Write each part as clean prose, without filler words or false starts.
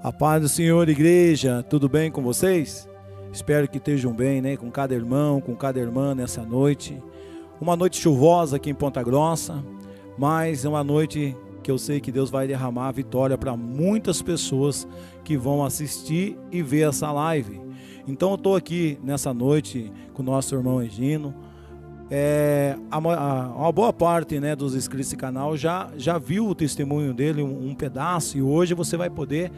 A paz do Senhor, igreja, tudo bem com vocês? Espero que estejam bem, né? Com cada irmão, com cada irmã nessa noite. Uma noite chuvosa aqui em Ponta Grossa, mas é uma noite que eu sei que Deus vai derramar a vitória para muitas pessoas que vão assistir e ver essa live. Então eu estou aqui nessa noite com o nosso irmão Egino. Uma boa parte, né, dos inscritos desse canal já viu o testemunho dele, um pedaço, e hoje você vai poder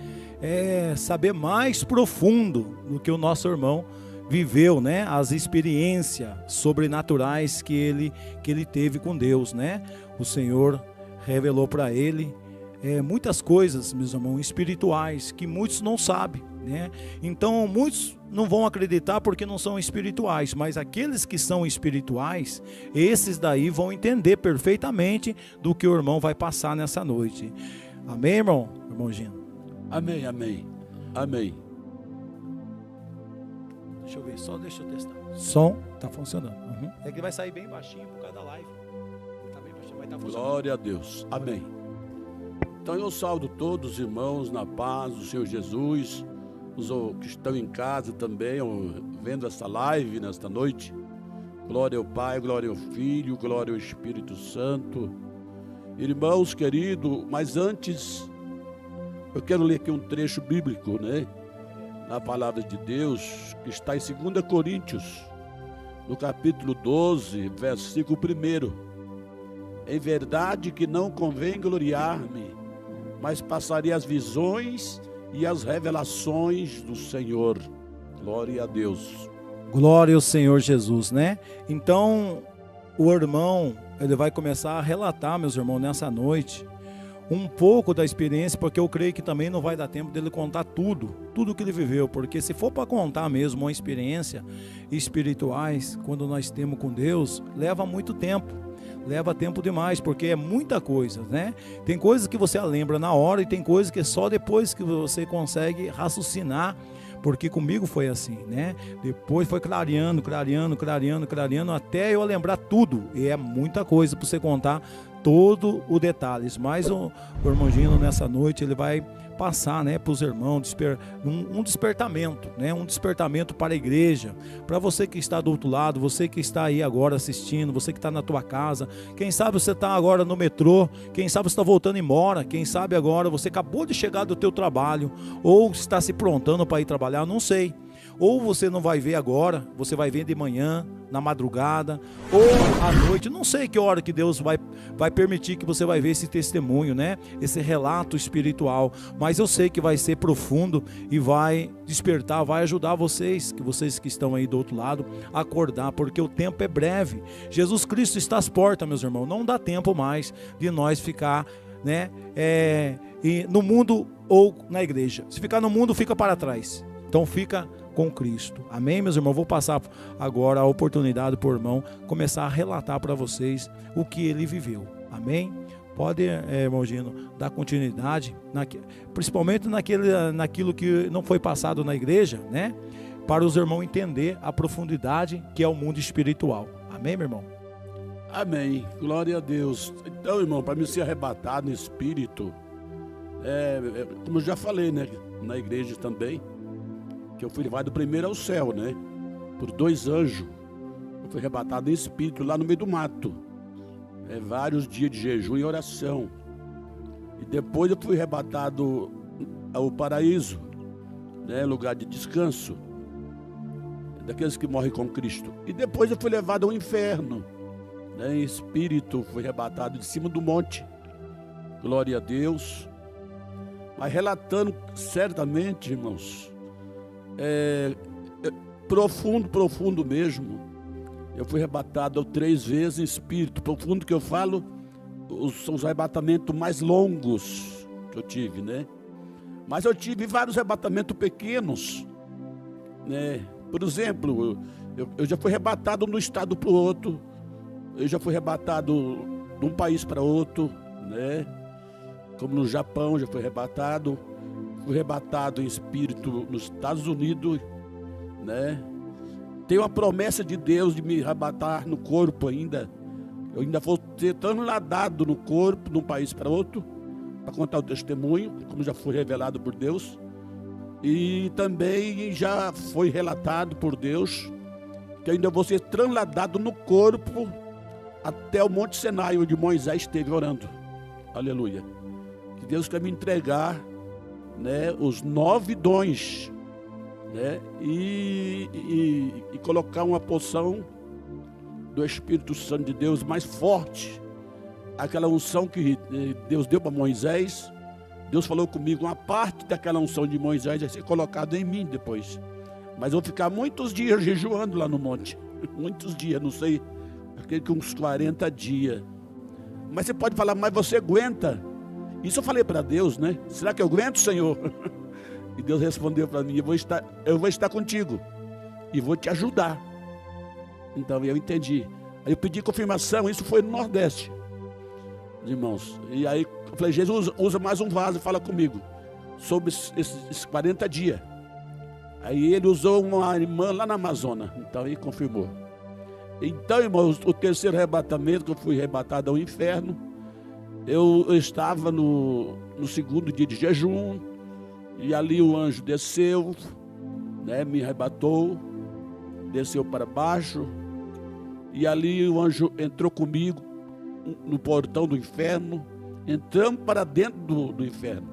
saber mais profundo do que o nosso irmão viveu, né, as experiências sobrenaturais que ele teve com Deus, né? O Senhor revelou para ele muitas coisas, meus irmãos, espirituais, que muitos não sabem, né? Então muitos não vão acreditar porque não são espirituais, mas aqueles que são espirituais, esses daí vão entender perfeitamente do que o irmão vai passar nessa noite. Amém, irmão? Irmão Gino? Amém, amém, amém. Deixa eu ver, deixa eu testar. Som tá funcionando. É que vai sair bem baixinho por causa da live. Tá bem baixinho, vai estar funcionando. Glória a Deus, amém. Então eu saúdo todos os irmãos na paz do Senhor Jesus, os que estão em casa também, vendo essa live nesta noite. Glória ao Pai, glória ao Filho, glória ao Espírito Santo. Irmãos queridos, mas antes eu quero ler aqui um trecho bíblico, né? Na palavra de Deus, que está em 2 Coríntios, no capítulo 12, versículo 1. Em verdade que não convém gloriar-me, mas passarei as visões e as revelações do Senhor. Glória a Deus. Glória ao Senhor Jesus, né? Então, o irmão, ele vai começar a relatar, meus irmãos, nessa noite, um pouco da experiência, porque eu creio que também não vai dar tempo dele contar tudo que ele viveu, porque se for para contar mesmo uma experiência espirituais, quando nós temos com Deus, leva muito tempo. Leva tempo demais, porque é muita coisa, né? Tem coisas que você lembra na hora e tem coisas que só depois que você consegue raciocinar, porque comigo foi assim, né? Depois foi clareando, até eu lembrar tudo, e é muita coisa para você contar todo o detalhes, mas o irmão Gino nessa noite ele vai passar, né, para os irmãos um despertamento, né, um despertamento para a igreja, para você que está do outro lado, você que está aí agora assistindo, você que está na tua casa, quem sabe você está agora no metrô, quem sabe você está voltando embora, quem sabe agora você acabou de chegar do teu trabalho, ou está se prontando para ir trabalhar, não sei. Ou você não vai ver agora, você vai ver de manhã, na madrugada, ou à noite, não sei que hora que Deus vai permitir que você vai ver esse testemunho, né? Esse relato espiritual, mas eu sei que vai ser profundo e vai despertar, vai ajudar vocês que estão aí do outro lado, a acordar, porque o tempo é breve. Jesus Cristo está às portas, meus irmãos, não dá tempo mais de nós ficar, né, no mundo ou na igreja. Se ficar no mundo, fica para trás, então fica com Cristo. Amém, meus irmãos? Vou passar agora a oportunidade para o irmão começar a relatar para vocês o que ele viveu. Amém? Pode, irmão Gino, dar continuidade, principalmente naquilo que não foi passado na igreja, né? Para os irmãos entender a profundidade que é o mundo espiritual. Amém, meu irmão? Amém. Glória a Deus. Então, irmão, para mim ser arrebatado no espírito, como eu já falei, né? Na igreja também, que eu fui levado primeiro ao céu, né? Por 2 anjos. Eu fui arrebatado em espírito lá no meio do mato. Vários dias de jejum e oração. E depois eu fui arrebatado ao paraíso, né? Lugar de descanso. Daqueles que morrem com Cristo. E depois eu fui levado ao inferno, né? Em espírito, fui arrebatado de cima do monte. Glória a Deus. Mas relatando certamente, irmãos, profundo mesmo. Eu fui arrebatado 3 vezes em espírito. Profundo que eu falo, são os arrebatamentos mais longos que eu tive, né? Mas eu tive vários arrebatamentos pequenos, né? Por exemplo, eu já fui arrebatado de um estado para o outro. Eu já fui arrebatado de um país para outro, né? Como no Japão, já fui arrebatado. Fui arrebatado em espírito nos Estados Unidos, né? Tem uma promessa de Deus de me arrebatar no corpo ainda. Eu ainda vou ter no corpo, de um país para outro, para contar o testemunho, como já foi revelado por Deus. E também já foi relatado por Deus que ainda vou ser trasladado no corpo até o Monte Sinai, onde Moisés esteve orando. Aleluia. Que Deus quer me entregar, né, os 9 dons, né, e colocar uma porção do Espírito Santo de Deus mais forte. Aquela unção que Deus deu para Moisés, Deus falou comigo, uma parte daquela unção de Moisés vai ser colocada em mim depois. Mas eu vou ficar muitos dias jejuando lá no monte. Muitos dias, não sei, aquele que uns 40 dias. Mas você pode falar, mas você aguenta? Isso eu falei para Deus, né? Será que eu aguento, Senhor? E Deus respondeu para mim, eu vou estar contigo e vou te ajudar. Então eu entendi. Aí eu pedi confirmação, isso foi no Nordeste, irmãos. E aí eu falei, Jesus, usa mais um vaso e fala comigo sobre esses 40 dias. Aí ele usou uma irmã lá na Amazônia, então ele confirmou. Então, irmãos, o terceiro arrebatamento, que eu fui arrebatado ao inferno, eu estava no segundo dia de jejum, e ali o anjo desceu, né, me arrebatou, desceu para baixo, e ali o anjo entrou comigo no portão do inferno, entramos para dentro do inferno.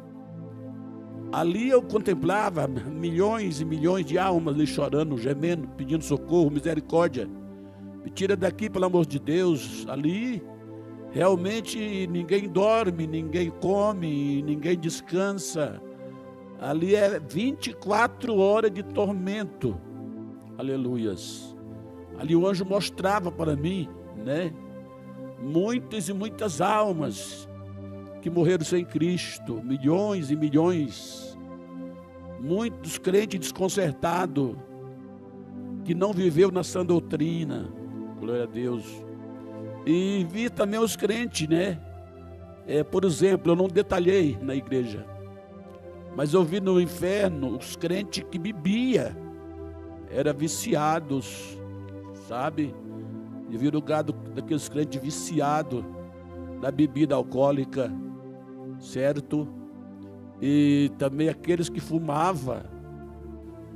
Ali eu contemplava milhões e milhões de almas ali chorando, gemendo, pedindo socorro, misericórdia. Me tira daqui, pelo amor de Deus. Ali realmente ninguém dorme, ninguém come, ninguém descansa. Ali é 24 horas de tormento. Aleluias. Ali o anjo mostrava para mim, né, muitas e muitas almas que morreram sem Cristo, milhões e milhões, muitos crentes desconcertados, que não viveu na sã doutrina, glória a Deus. E vi também os crentes, né, por exemplo, eu não detalhei na igreja, mas eu vi no inferno os crentes que bebiam, eram viciados, sabe? Eu vi o lugar daqueles crentes viciados na bebida alcoólica, certo? E também aqueles que fumavam,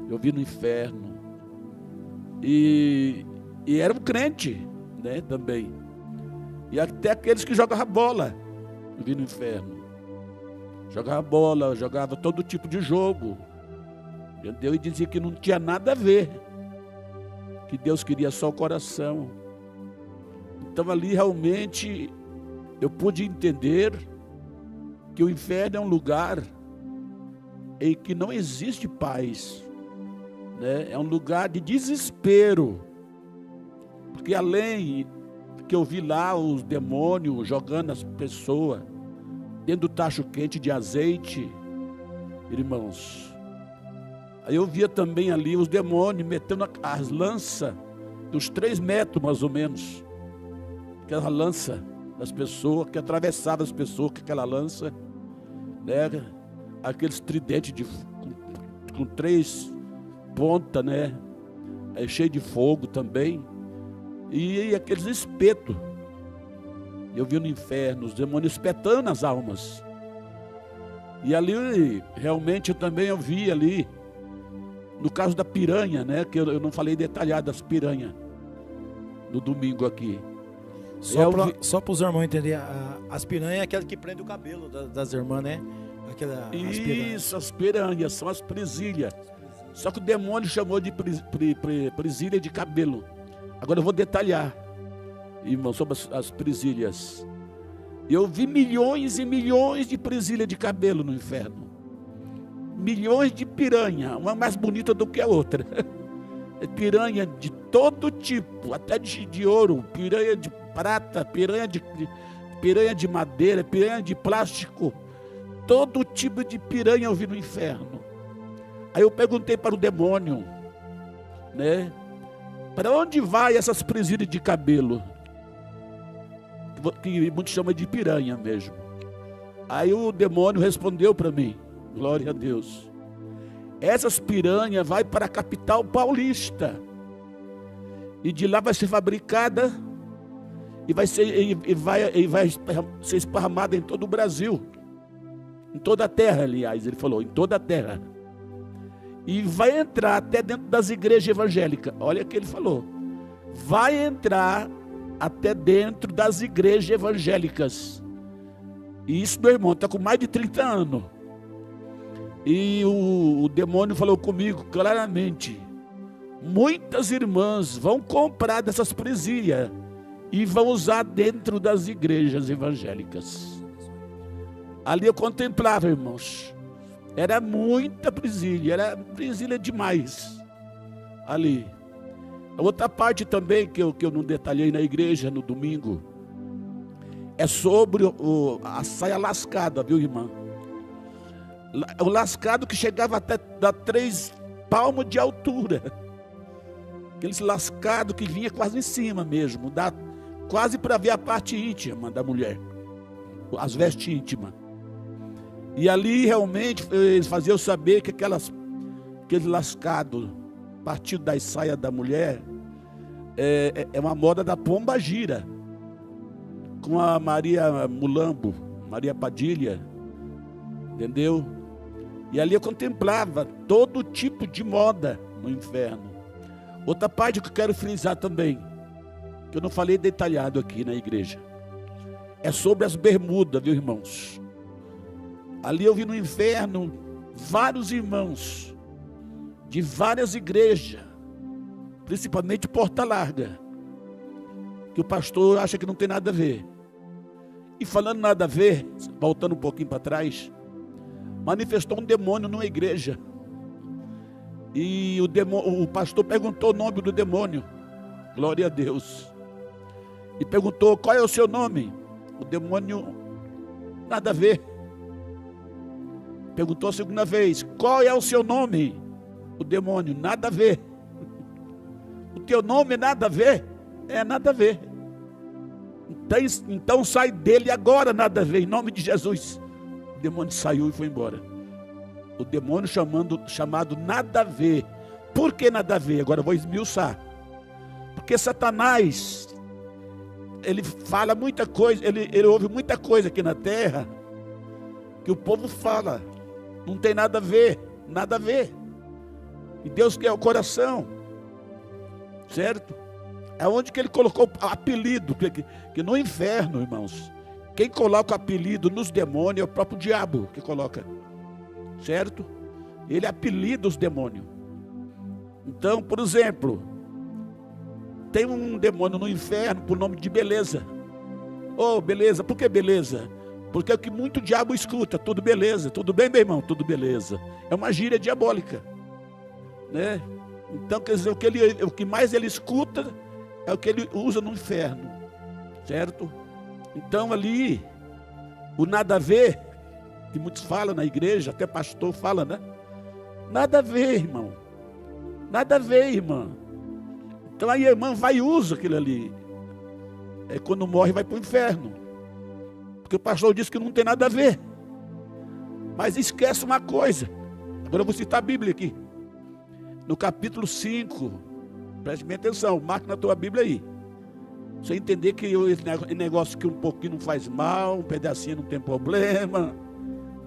eu vi no inferno. E era um crente, né, também. E até aqueles que jogavam bola, eu vi no inferno. Jogava bola, jogava todo tipo de jogo, entendeu? E dizia que não tinha nada a ver, que Deus queria só o coração. Então ali realmente eu pude entender que o inferno é um lugar em que não existe paz, né? É um lugar de desespero, porque além que eu vi lá os demônios jogando as pessoas dentro do tacho quente de azeite, irmãos, aí eu via também ali os demônios metendo as lanças dos 3 metros mais ou menos, aquela lança das pessoas, que atravessava as pessoas com aquela lança, né? Aqueles tridentes com 3 pontas, né? Cheio de fogo também, e aqueles espetos. Eu vi no inferno os demônios espetando as almas. E ali realmente eu também vi ali, no caso da piranha, né? Que eu não falei detalhado das piranhas no domingo aqui. Só para os irmãos entenderem, as piranhas é aquela que prende o cabelo das irmãs, né? Isso, as piranhas, são as presilhas. Só que o demônio chamou de presilha de cabelo. Agora eu vou detalhar, irmão, sobre as presilhas. Eu vi milhões e milhões de presilhas de cabelo no inferno. Milhões de piranha, uma mais bonita do que a outra. Piranha de todo tipo, até de ouro, piranha de prata, piranha de madeira, piranha de plástico. Todo tipo de piranha eu vi no inferno. Aí eu perguntei para o demônio, né? Para onde vai essas presilhas de cabelo? Que muitos chamam de piranha mesmo. Aí o demônio respondeu para mim, glória a Deus, essas piranhas vai para a capital paulista, e de lá vai ser fabricada e vai ser esparramada em todo o Brasil, em toda a terra, aliás, ele falou, em toda a terra. e vai entrar até dentro das igrejas evangélicas. Olha o que ele falou. Vai entrar até dentro das igrejas evangélicas. E isso, meu irmão, está com mais de 30 anos. E o demônio falou comigo claramente: muitas irmãs vão comprar dessas presilhas e vão usar dentro das igrejas evangélicas. Ali eu contemplava, irmãos. Era muita presilha, era presilha demais ali. A outra parte também que eu não detalhei na igreja no domingo é sobre a saia lascada, viu, irmã? O lascado que chegava até dar 3 palmos de altura. Aqueles lascados que vinha quase em cima mesmo, quase para ver a parte íntima da mulher, as vestes íntimas. E ali realmente eles faziam saber que aquele lascado partido das saias da mulher é uma moda da Pomba Gira, com a Maria Mulambo, Maria Padilha, entendeu? E ali eu contemplava todo tipo de moda no inferno. Outra parte que eu quero frisar também, que eu não falei detalhado aqui na igreja, é sobre as bermudas, viu, irmãos? Ali eu vi no inferno vários irmãos de várias igrejas, principalmente Porta Larga, que o pastor acha que não tem nada a ver. E falando nada a ver, voltando um pouquinho para trás, manifestou um demônio numa igreja. E o pastor perguntou o nome do demônio, glória a Deus, e perguntou: qual é o seu nome? O demônio, nada a ver. Perguntou a segunda vez: qual é o seu nome? O demônio, nada a ver. O teu nome nada a ver? É, nada a ver. Então sai dele agora, nada a ver, em nome de Jesus. O demônio saiu e foi embora. O demônio chamado nada a ver. Por que nada a ver? Agora eu vou esmiuçar. Porque Satanás, ele fala muita coisa, ele ouve muita coisa aqui na terra, que o povo fala, não tem nada a ver, nada a ver. E Deus quer o coração, certo? É onde que ele colocou o apelido, que no inferno, irmãos, quem coloca o apelido nos demônios é o próprio diabo que coloca, certo? Ele apelida os demônios. Então, por exemplo, tem um demônio no inferno por nome de beleza. Oh, beleza, por que beleza? Porque é o que muito diabo escuta, tudo beleza, tudo bem, meu irmão, tudo beleza. É uma gíria diabólica, né? Então, quer dizer, o que mais ele escuta é o que ele usa no inferno, certo? Então ali, o nada a ver, que muitos falam na igreja, até pastor fala, né? Nada a ver, irmão, nada a ver, irmã. Então aí a irmã vai e usa aquilo ali, quando morre vai para o inferno, porque o pastor disse que não tem nada a ver. Mas esquece uma coisa, agora eu vou citar a Bíblia aqui, no capítulo 5, preste bem atenção, marque na tua Bíblia aí. Você entender que esse negócio que um pouquinho não faz mal, um pedacinho não tem problema,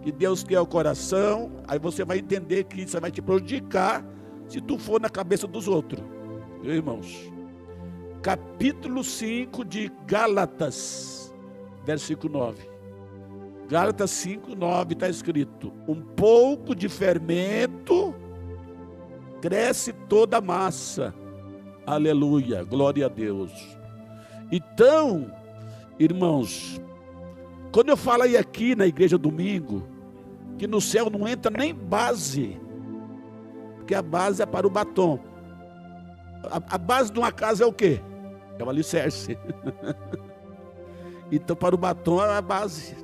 que Deus quer o coração, aí você vai entender que isso vai te prejudicar se tu for na cabeça dos outros. Meus irmãos, capítulo 5 de Gálatas, versículo 9. Gálatas 5, 9 está escrito: um pouco de fermento cresce toda a massa. Aleluia, glória a Deus. Então, irmãos, quando eu falei aqui na igreja domingo, que no céu não entra nem base, porque a base é para o batom. A base de uma casa é o quê? É o alicerce. Então para o batom é a base.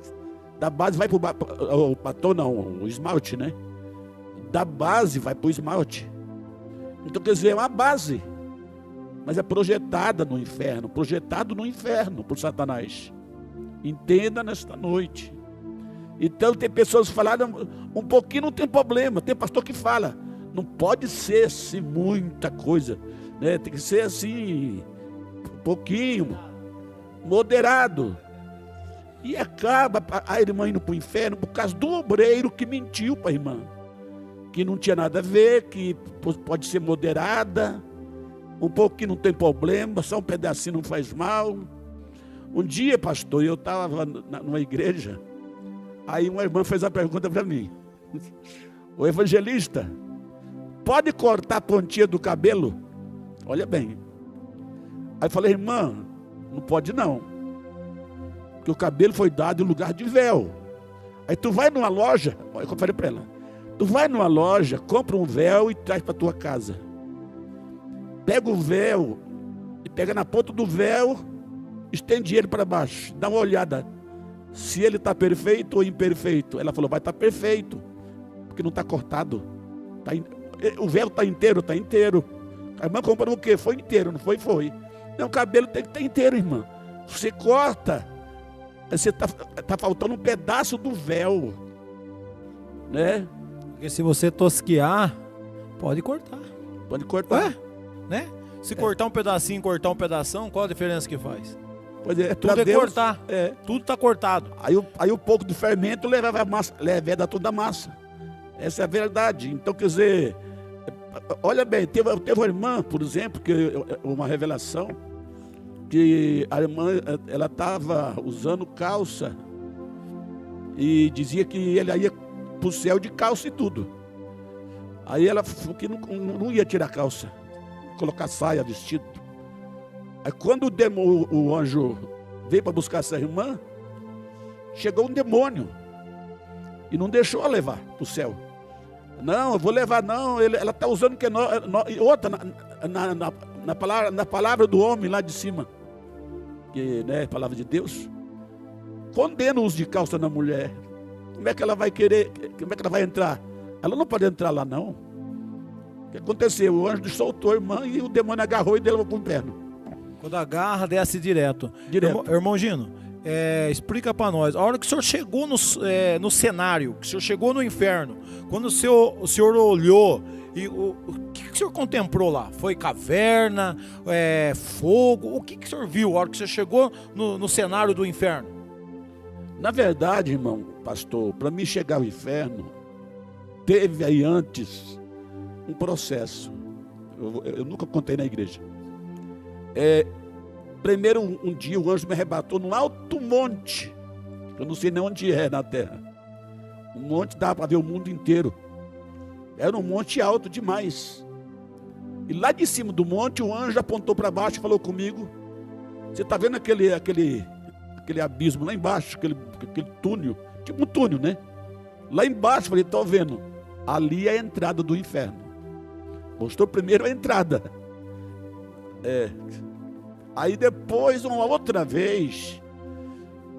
Da base vai para o batom, não, o esmalte, né? Da base vai para o esmalte. Então quer dizer, é uma base, mas é projetada no inferno, projetado no inferno por Satanás. Entenda nesta noite. Então tem pessoas que falaram, um pouquinho não tem problema. Tem pastor que fala, não pode ser assim muita coisa, né? Tem que ser assim, um pouquinho, moderado. E acaba a irmã indo para o inferno por causa do obreiro que mentiu para a irmã. que não tinha nada a ver, que pode ser moderada, um pouco que não tem problema, só um pedacinho não faz mal. Um dia, pastor, eu estava numa igreja, aí uma irmã fez a pergunta para mim: o evangelista, pode cortar a pontinha do cabelo? Olha bem. Aí eu falei: irmã, não pode não, porque o cabelo foi dado em lugar de véu. Aí tu vai numa loja, olha o que eu falei para ela, tu vai numa loja, compra um véu e traz para tua casa. Pega o véu e pega na ponta do véu, estende ele para baixo, dá uma olhada se ele está perfeito ou imperfeito. Ela falou: vai estar perfeito, porque não está cortado. O véu está inteiro, está inteiro. A irmã comprou o quê? Foi inteiro, não foi? Foi. Não, o cabelo tem que estar inteiro, irmã. Você corta, você está faltando um pedaço do véu, né? Porque se você tosquiar, pode cortar. Pode cortar. Ué? Né? Se cortar um pedacinho, cortar um pedação, qual a diferença que faz? Pois é, Tudo é Deus, cortar. Tudo está cortado. Aí o pouco do fermento leva a massa, leva toda a massa. Essa é a verdade. Então, quer dizer, olha bem, teve uma irmã, por exemplo, que uma revelação, que a irmã, ela estava usando calça e dizia que ele ia para o céu de calça e tudo. Aí ela falou que não ia tirar a calça, colocar saia, vestido. Aí quando o anjo veio para buscar essa irmã, chegou um demônio e não deixou ela levar para o céu. Não, eu vou levar não, ela está usando que outra na palavra do homem lá de cima, que é a palavra de Deus, condena o uso de calça na mulher. Como é que ela vai querer, como é que ela vai entrar? Ela não pode entrar lá não. O que aconteceu? O anjo soltou a irmã e o demônio agarrou e levou para o inferno. Quando agarra, desce direto. Irmão Gino, explica para nós, a hora que o senhor chegou no cenário, que o senhor chegou no inferno, quando o senhor olhou, e o que o senhor contemplou lá? Foi caverna, fogo? O que o senhor viu a hora que o senhor chegou no cenário do inferno? Na verdade, irmão, pastor, para mim chegar ao inferno, teve aí antes um processo. Eu nunca contei na igreja. Primeiro, um dia o anjo me arrebatou num alto monte, eu não sei nem onde é na terra. Um monte dá para ver o mundo inteiro. Era um monte alto demais. E lá de cima do monte, o anjo apontou para baixo e falou comigo: você está vendo aquele abismo lá embaixo, aquele túnel, tipo um túnel, né? Lá embaixo, falei: estou vendo. Ali é a entrada do inferno. Mostrou primeiro a entrada. Aí depois, uma outra vez,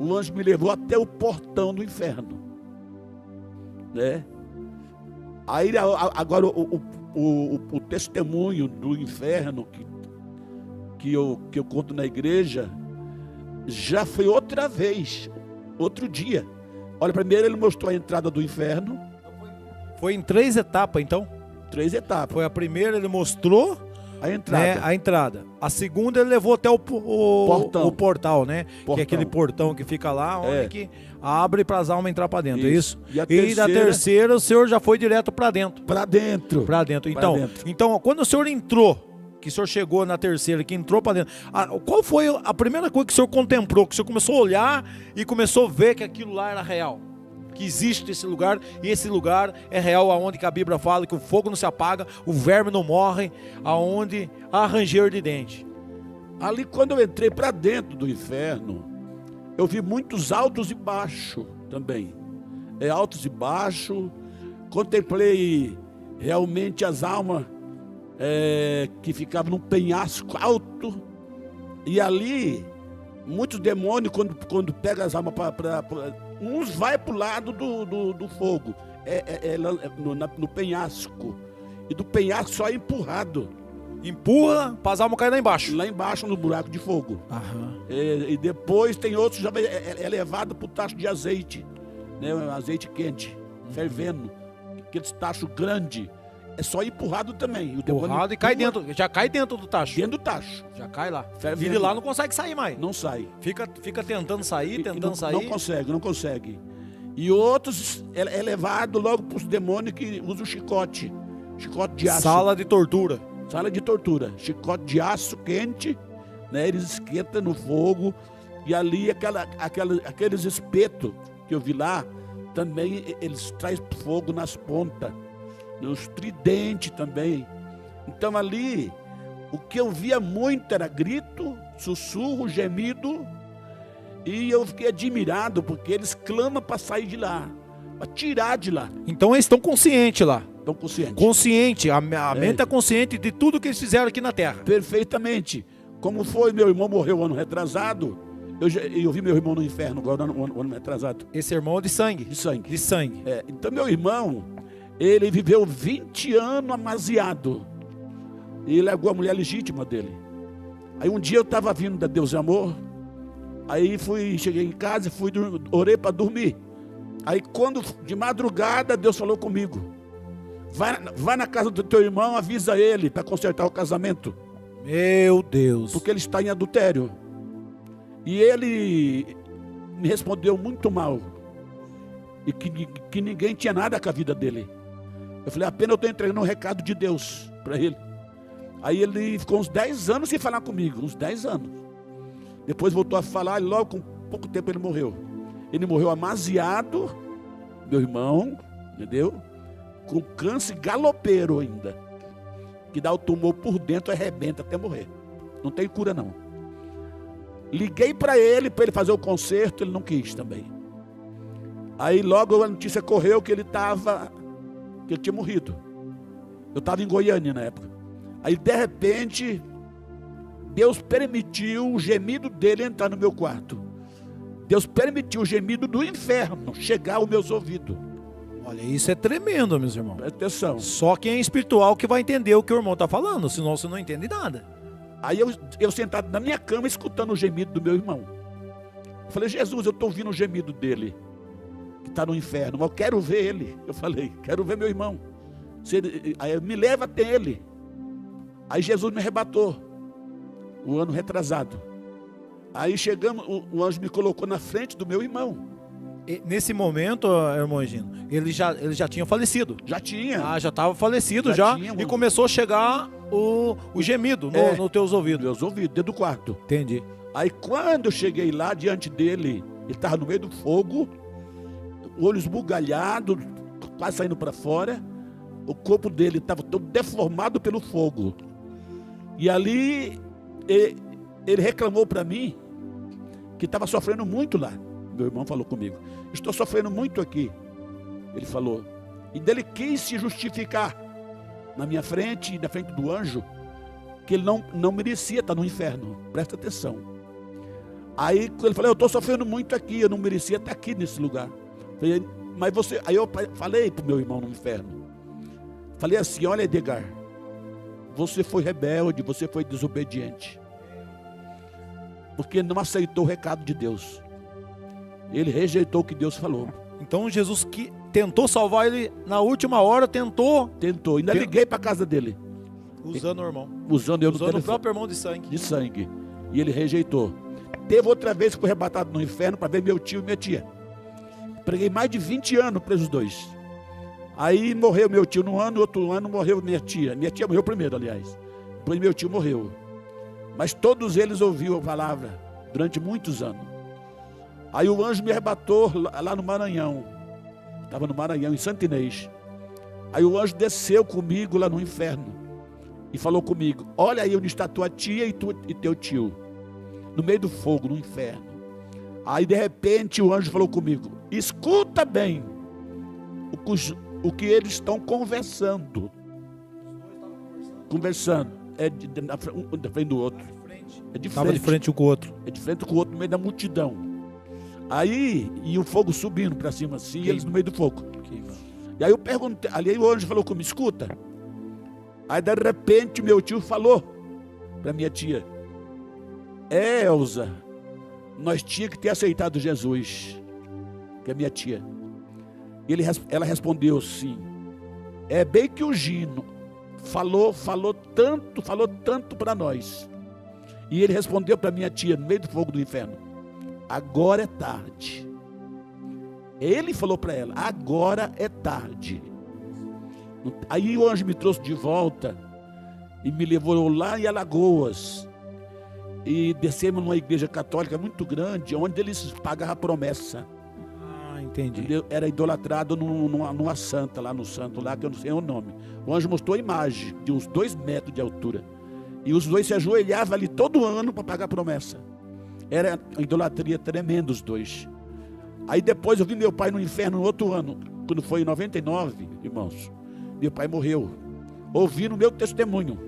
o anjo me levou até o portão do inferno, né? Aí agora o testemunho do inferno que eu conto na igreja já foi outra vez, outro dia. Olha, primeiro ele mostrou a entrada do inferno. Foi em 3 etapas, então? 3 etapas. Foi a primeira, ele mostrou a entrada. A segunda ele levou até o portal, né? Portão. Que é aquele portão que fica lá, onde que abre para as almas entrar para dentro, isso. é isso? E da terceira o senhor já foi direto para dentro. Para dentro. Então, quando o senhor entrou, que o senhor chegou na terceira, que entrou para dentro, qual foi a primeira coisa que o senhor contemplou, que o senhor começou a olhar e começou a ver que aquilo lá era real? Que existe esse lugar, e esse lugar é real, aonde que a Bíblia fala que o fogo não se apaga, o verme não morre, aonde há ranger de dente. Ali, quando eu entrei para dentro do inferno, eu vi muitos altos e baixos também. Altos e baixos. Contemplei realmente as almas que ficavam num penhasco alto. E ali, muitos demônios, quando pegam as almas uns vai para o lado do fogo, no penhasco. E do penhasco só é empurrado. Empurra para as almas cair lá embaixo. Lá embaixo no buraco de fogo. Aham. E depois tem outros já levado para o tacho de azeite, né? Azeite quente, fervendo. Aqueles tachos grandes. É só empurrado também. Empurrado e cai dentro. Já cai dentro do tacho. Dentro do tacho. Já cai lá. Fervendo. E lá não consegue sair mais. Não sai. Fica tentando sair, sair. Não consegue. E outros é levado logo para os demônios que usam o chicote de aço. Sala de tortura. Sala de tortura. Chicote de aço quente, né? Eles esquentam no fogo. E ali aqueles espetos que eu vi lá, também eles trazem fogo nas pontas. Os tridentes também. Então ali, o que eu via muito era grito, sussurro, gemido. E eu fiquei admirado, porque eles clamam para sair de lá, para tirar de lá. Então eles estão conscientes lá. Estão conscientes. Consciente, a mente é consciente de tudo que eles fizeram aqui na Terra. Perfeitamente. Como foi, meu irmão morreu ano retrasado. Eu vi meu irmão no inferno agora no ano retrasado. Esse irmão é de sangue. De sangue. De sangue. Então meu irmão, ele viveu 20 anos amaziado. E largou a mulher legítima dele. Aí um dia eu estava vindo da Deus e Amor. Aí cheguei em casa, orei para dormir. Aí quando, de madrugada, Deus falou comigo. Vai na casa do teu irmão, avisa ele para consertar o casamento. Meu Deus. Porque ele está em adultério. E ele me respondeu muito mal. E que ninguém tinha nada com a vida dele. Eu falei, apenas eu estou entregando um recado de Deus para ele. Aí ele ficou uns 10 anos sem falar comigo, uns 10 anos. Depois voltou a falar e logo com pouco tempo ele morreu. Ele morreu amaziado, meu irmão, entendeu? Com câncer galopeiro ainda. Que dá o tumor por dentro e arrebenta até morrer. Não tem cura não. Liguei para ele fazer o conserto, ele não quis também. Aí logo a notícia correu que ele tinha morrido. Eu estava em Goiânia na época. Aí de repente, Deus permitiu o gemido dele entrar no meu quarto. Deus permitiu o gemido do inferno chegar aos meus ouvidos. Olha, isso é tremendo, meus irmãos. Presta atenção. Só quem é espiritual que vai entender o que o irmão está falando, senão você não entende nada. Aí eu sentado na minha cama, escutando o gemido do meu irmão. Eu falei, Jesus, eu estou ouvindo o gemido dele, que está no inferno, mas eu quero ver ele. Eu falei, quero ver meu irmão. Aí me leva até ele. Aí Jesus me arrebatou, o ano retrasado. Aí chegamos, o anjo me colocou na frente do meu irmão. E nesse momento, irmão Gino, ele já tinha falecido. Já tinha. Já estava falecido já e começou a chegar o gemido nos teus ouvidos. Meus ouvidos, dentro do quarto. Entendi. Aí quando eu cheguei lá diante dele, ele estava no meio do fogo, o olho esbugalhado, quase saindo para fora. O corpo dele estava todo deformado pelo fogo. E ali ele reclamou para mim que estava sofrendo muito lá. Meu irmão falou comigo, estou sofrendo muito aqui. Ele falou. E dele quis se justificar na minha frente e na frente do anjo, que ele não merecia estar no inferno. Presta atenção. Aí ele falou, eu estou sofrendo muito aqui, eu não merecia estar aqui nesse lugar. Aí eu falei para o meu irmão no inferno. Falei assim, olha Edgar, você foi rebelde, você foi desobediente. Porque não aceitou o recado de Deus. Ele rejeitou o que Deus falou. Então Jesus que tentou salvar ele na última hora, tentou. Ainda liguei para a casa dele. Usando o irmão. Usando o próprio irmão de sangue. De sangue. E ele rejeitou. Teve outra vez que foi arrebatado no inferno para ver meu tio e minha tia. Preguei mais de 20 anos para os dois. Aí morreu meu tio num ano, outro ano morreu minha tia. Minha tia morreu primeiro, aliás. Depois meu tio morreu. Mas todos eles ouviram a palavra durante muitos anos. Aí o anjo me arrebatou lá no Maranhão. Estava no Maranhão, em Santo Inês. Aí o anjo desceu comigo lá no inferno. E falou comigo, olha aí onde está tua tia e teu tio. No meio do fogo, no inferno. Aí de repente o anjo falou comigo, escuta bem o que eles estão conversando. Conversando. Um da frente do outro. É de frente. Estava de frente um com o outro. É de frente com o outro, no meio da multidão. Aí, e o fogo subindo para cima assim, e eles no meio do fogo. E aí eu perguntei, ali o anjo falou comigo, escuta. Aí de repente meu tio falou para minha tia, Elza, nós tínhamos que ter aceitado Jesus, que é minha tia. E ela respondeu sim, é bem que o Gino falou tanto para nós. E ele respondeu para minha tia, no meio do fogo do inferno, agora é tarde. Ele falou para ela: agora é tarde. Aí o anjo me trouxe de volta e me levou lá em Alagoas. E descemos numa igreja católica muito grande, onde eles pagavam a promessa. Ah, entendi. Entendeu? Era idolatrado numa santa, lá no santo, lá que eu não sei o nome. O anjo mostrou a imagem de uns 2 metros de altura. E os dois se ajoelhavam ali todo ano para pagar a promessa. Era uma idolatria tremenda os dois. Aí depois eu vi meu pai no inferno no outro ano, quando foi em 99, irmãos. Meu pai morreu, ouvindo o meu testemunho.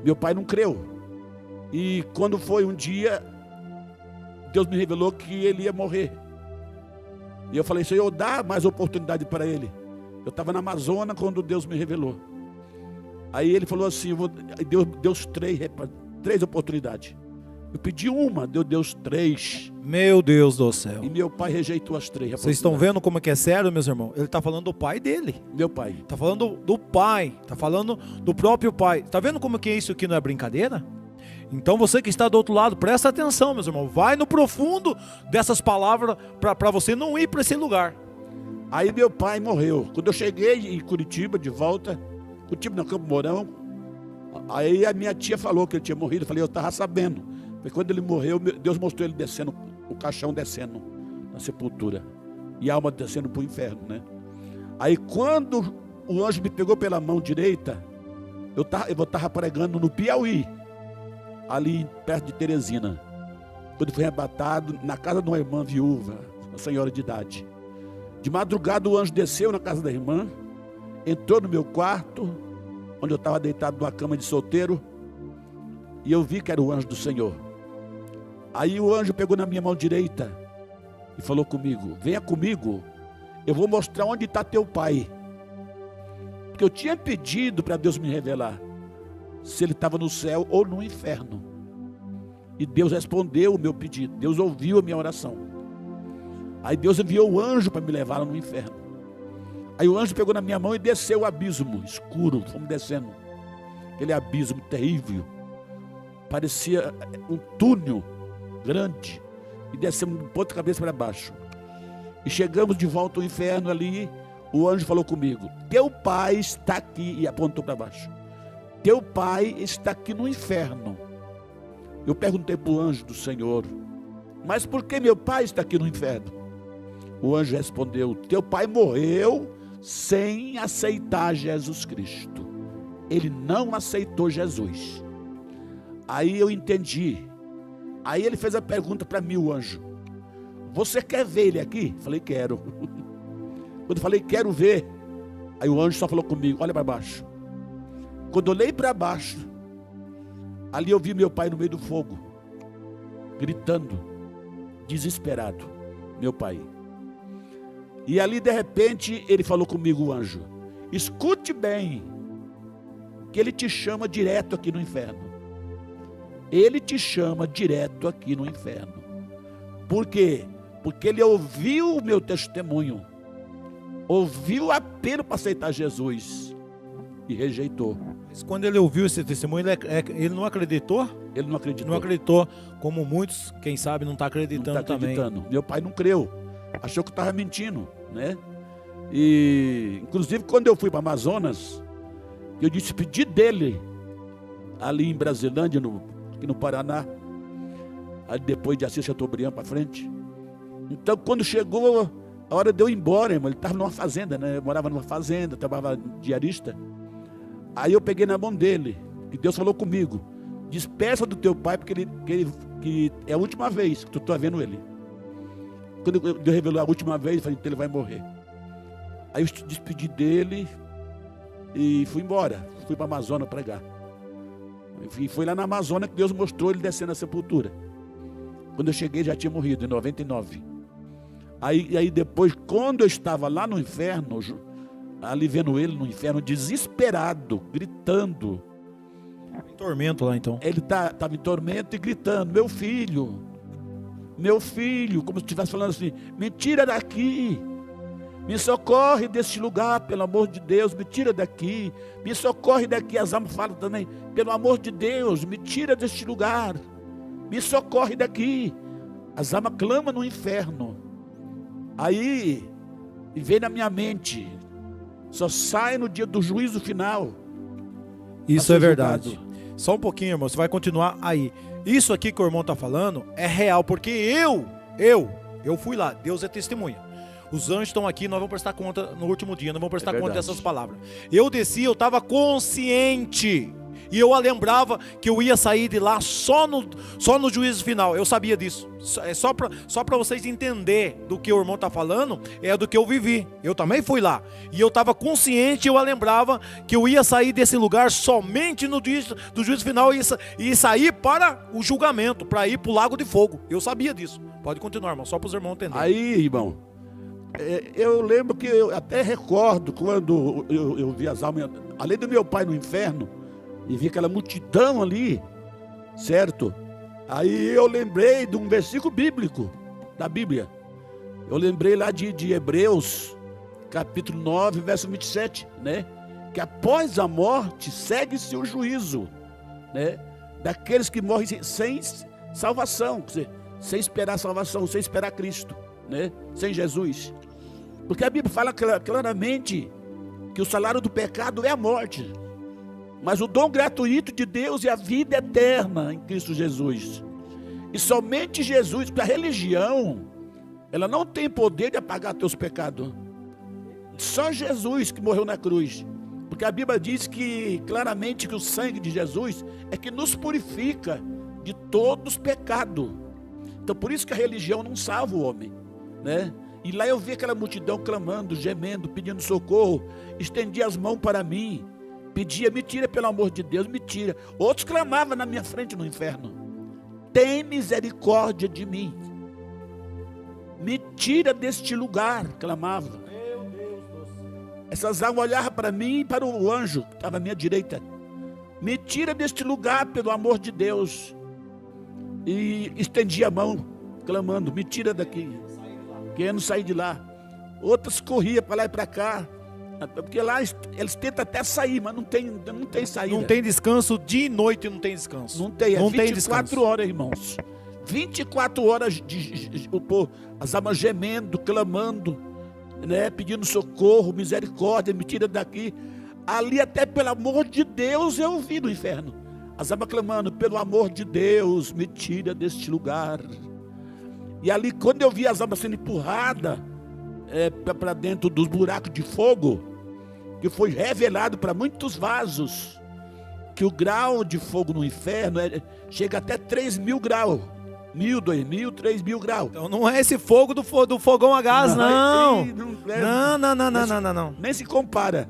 Meu pai não creu. E quando foi um dia, Deus me revelou que ele ia morrer. E eu falei: Senhor, dá mais oportunidade para ele. Eu estava na Amazônia quando Deus me revelou. Aí ele falou assim: Deus três oportunidades. Eu pedi uma, Deus 3. Meu Deus do céu. E meu pai rejeitou as 3. Vocês estão vendo como é que é sério, meus irmãos? Ele está falando do pai dele. Meu pai. Está falando do pai. Está falando do próprio pai. Está vendo como que isso aqui não é brincadeira? Então você que está do outro lado, presta atenção, meus irmãos. Vai no profundo dessas palavras para você não ir para esse lugar. Aí meu pai morreu. Quando eu cheguei em Curitiba, de volta, Curitiba no Campo Mourão, aí a minha tia falou que ele tinha morrido. Eu falei: eu estava sabendo. Porque quando ele morreu, Deus mostrou ele descendo, o caixão descendo na sepultura. E a alma descendo para o inferno, né? Aí quando o anjo me pegou pela mão direita, eu estava pregando no Piauí, ali perto de Teresina. Quando fui arrebatado na casa de uma irmã viúva, uma senhora de idade. De madrugada o anjo desceu na casa da irmã, entrou no meu quarto, onde eu estava deitado numa cama de solteiro, e eu vi que era o anjo do Senhor. Aí o anjo pegou na minha mão direita e falou comigo: venha comigo, eu vou mostrar onde está teu pai. Porque eu tinha pedido para Deus me revelar se ele estava no céu ou no inferno. E Deus respondeu o meu pedido, Deus ouviu a minha oração. Aí Deus enviou o anjo para me levar no inferno. Aí o anjo pegou na minha mão e desceu o abismo escuro, fomos descendo. Aquele abismo terrível, parecia um túnel grande, e descemos de ponta cabeça para baixo. E chegamos de volta ao inferno ali. O anjo falou comigo: teu pai está aqui, e apontou para baixo. Teu pai está aqui no inferno. Eu perguntei para o anjo do Senhor: mas por que meu pai está aqui no inferno? O anjo respondeu: teu pai morreu sem aceitar Jesus Cristo. Ele não aceitou Jesus. Aí eu entendi. Aí ele fez a pergunta para mim, o anjo: você quer ver ele aqui? Falei: quero. Quando eu falei: quero ver, aí o anjo só falou comigo: olha para baixo. Quando eu olhei para baixo, ali eu vi meu pai no meio do fogo, gritando, desesperado, meu pai. E ali de repente ele falou comigo, o anjo: escute bem, que ele te chama direto aqui no inferno. Ele te chama direto aqui no inferno. Por quê? Porque ele ouviu o meu testemunho, ouviu o apelo para aceitar Jesus e rejeitou. Mas quando ele ouviu esse testemunho, ele não acreditou? Ele não acreditou. Não acreditou, como muitos, quem sabe, não está acreditando, também. Meu pai não creu, achou que eu estava mentindo, né? E inclusive quando eu fui para Amazonas, eu despedi dele ali em Brasilândia, aqui no Paraná, ali depois de Assis Chateaubriand para frente. Então quando chegou a hora de eu ir embora, irmão, ele estava numa fazenda, né? Eu morava numa fazenda, trabalhava diarista. Aí eu peguei na mão dele, e Deus falou comigo: despeça do teu pai, porque que é a última vez que tu está vendo ele. Quando Deus revelou a última vez, eu falei: então ele vai morrer. Aí eu despedi dele e fui embora, fui para a Amazônia pregar. E foi lá na Amazônia que Deus mostrou ele descendo a sepultura. Quando eu cheguei já tinha morrido, em 99. Aí depois, quando eu estava lá no inferno, ali vendo ele no inferno, desesperado, gritando. Em tormento lá então. Ele estava em tormento e gritando: meu filho, como se estivesse falando assim: me tira daqui, me socorre deste lugar, pelo amor de Deus, me tira daqui, me socorre daqui. As almas falam também: pelo amor de Deus, me tira deste lugar, me socorre daqui. As almas clamam no inferno. Aí veio na minha mente, só sai no dia do juízo final. Isso é verdade. Só um pouquinho, irmão, você vai continuar aí. Isso aqui que o irmão está falando é real, porque eu fui lá, Deus é testemunha. Os anjos estão aqui, nós vamos prestar conta no último dia, nós vamos prestar conta dessas palavras. Eu desci, eu estava consciente. E eu lembrava que eu ia sair de lá só no juízo final. Eu sabia disso. É só para vocês entenderem do que o irmão está falando, é do que eu vivi. Eu também fui lá. E eu estava consciente, eu lembrava que eu ia sair desse lugar somente no dia do juízo final e sair para o julgamento, para ir para o lago de fogo. Eu sabia disso. Pode continuar, irmão, só para os irmãos entenderem. Aí, irmão, eu lembro que eu até recordo quando eu vi as almas, além do meu pai no inferno, e vi aquela multidão ali, certo? Aí eu lembrei de um versículo bíblico, da Bíblia. Eu lembrei lá de Hebreus, capítulo 9, verso 27, né? Que após a morte segue-se o juízo, né? Daqueles que morrem sem salvação, quer dizer, sem esperar salvação, sem esperar Cristo, né? Sem Jesus. Porque a Bíblia fala claramente que o salário do pecado é a morte. Mas o dom gratuito de Deus é a vida eterna em Cristo Jesus. E somente Jesus, porque a religião, ela não tem poder de apagar teus pecados. Só Jesus que morreu na cruz. Porque a Bíblia diz que claramente que o sangue de Jesus é que nos purifica de todos os pecados. Então por isso que a religião não salva o homem, né? E lá eu vi aquela multidão clamando, gemendo, pedindo socorro, estendia as mãos para mim. Pedia, me tira pelo amor de Deus, me tira. Outros clamavam na minha frente no inferno: tem misericórdia de mim, me tira deste lugar, clamavam. Essas almas olhavam para mim e para o anjo que estava à minha direita: me tira deste lugar pelo amor de Deus. E estendia a mão, clamando: me tira daqui, querendo sair de lá. Outras corriam para lá e para cá, porque lá eles tentam até sair, mas não tem saída. Não tem descanso, dia e noite não tem descanso. Não tem, não 24 horas, irmãos. 24 horas as almas gemendo, clamando, né, pedindo socorro, misericórdia, me tira daqui. Ali até pelo amor de Deus eu vi no inferno. As almas clamando: pelo amor de Deus, me tira deste lugar. E ali quando eu vi as almas sendo empurradas para dentro dos buracos de fogo, que foi revelado para muitos vasos, que o grau de fogo no inferno chega até 3.000 graus. 1.000, 2.000, 3.000 graus. Então não é esse fogo do fogão a gás, não. Não. Nem se compara.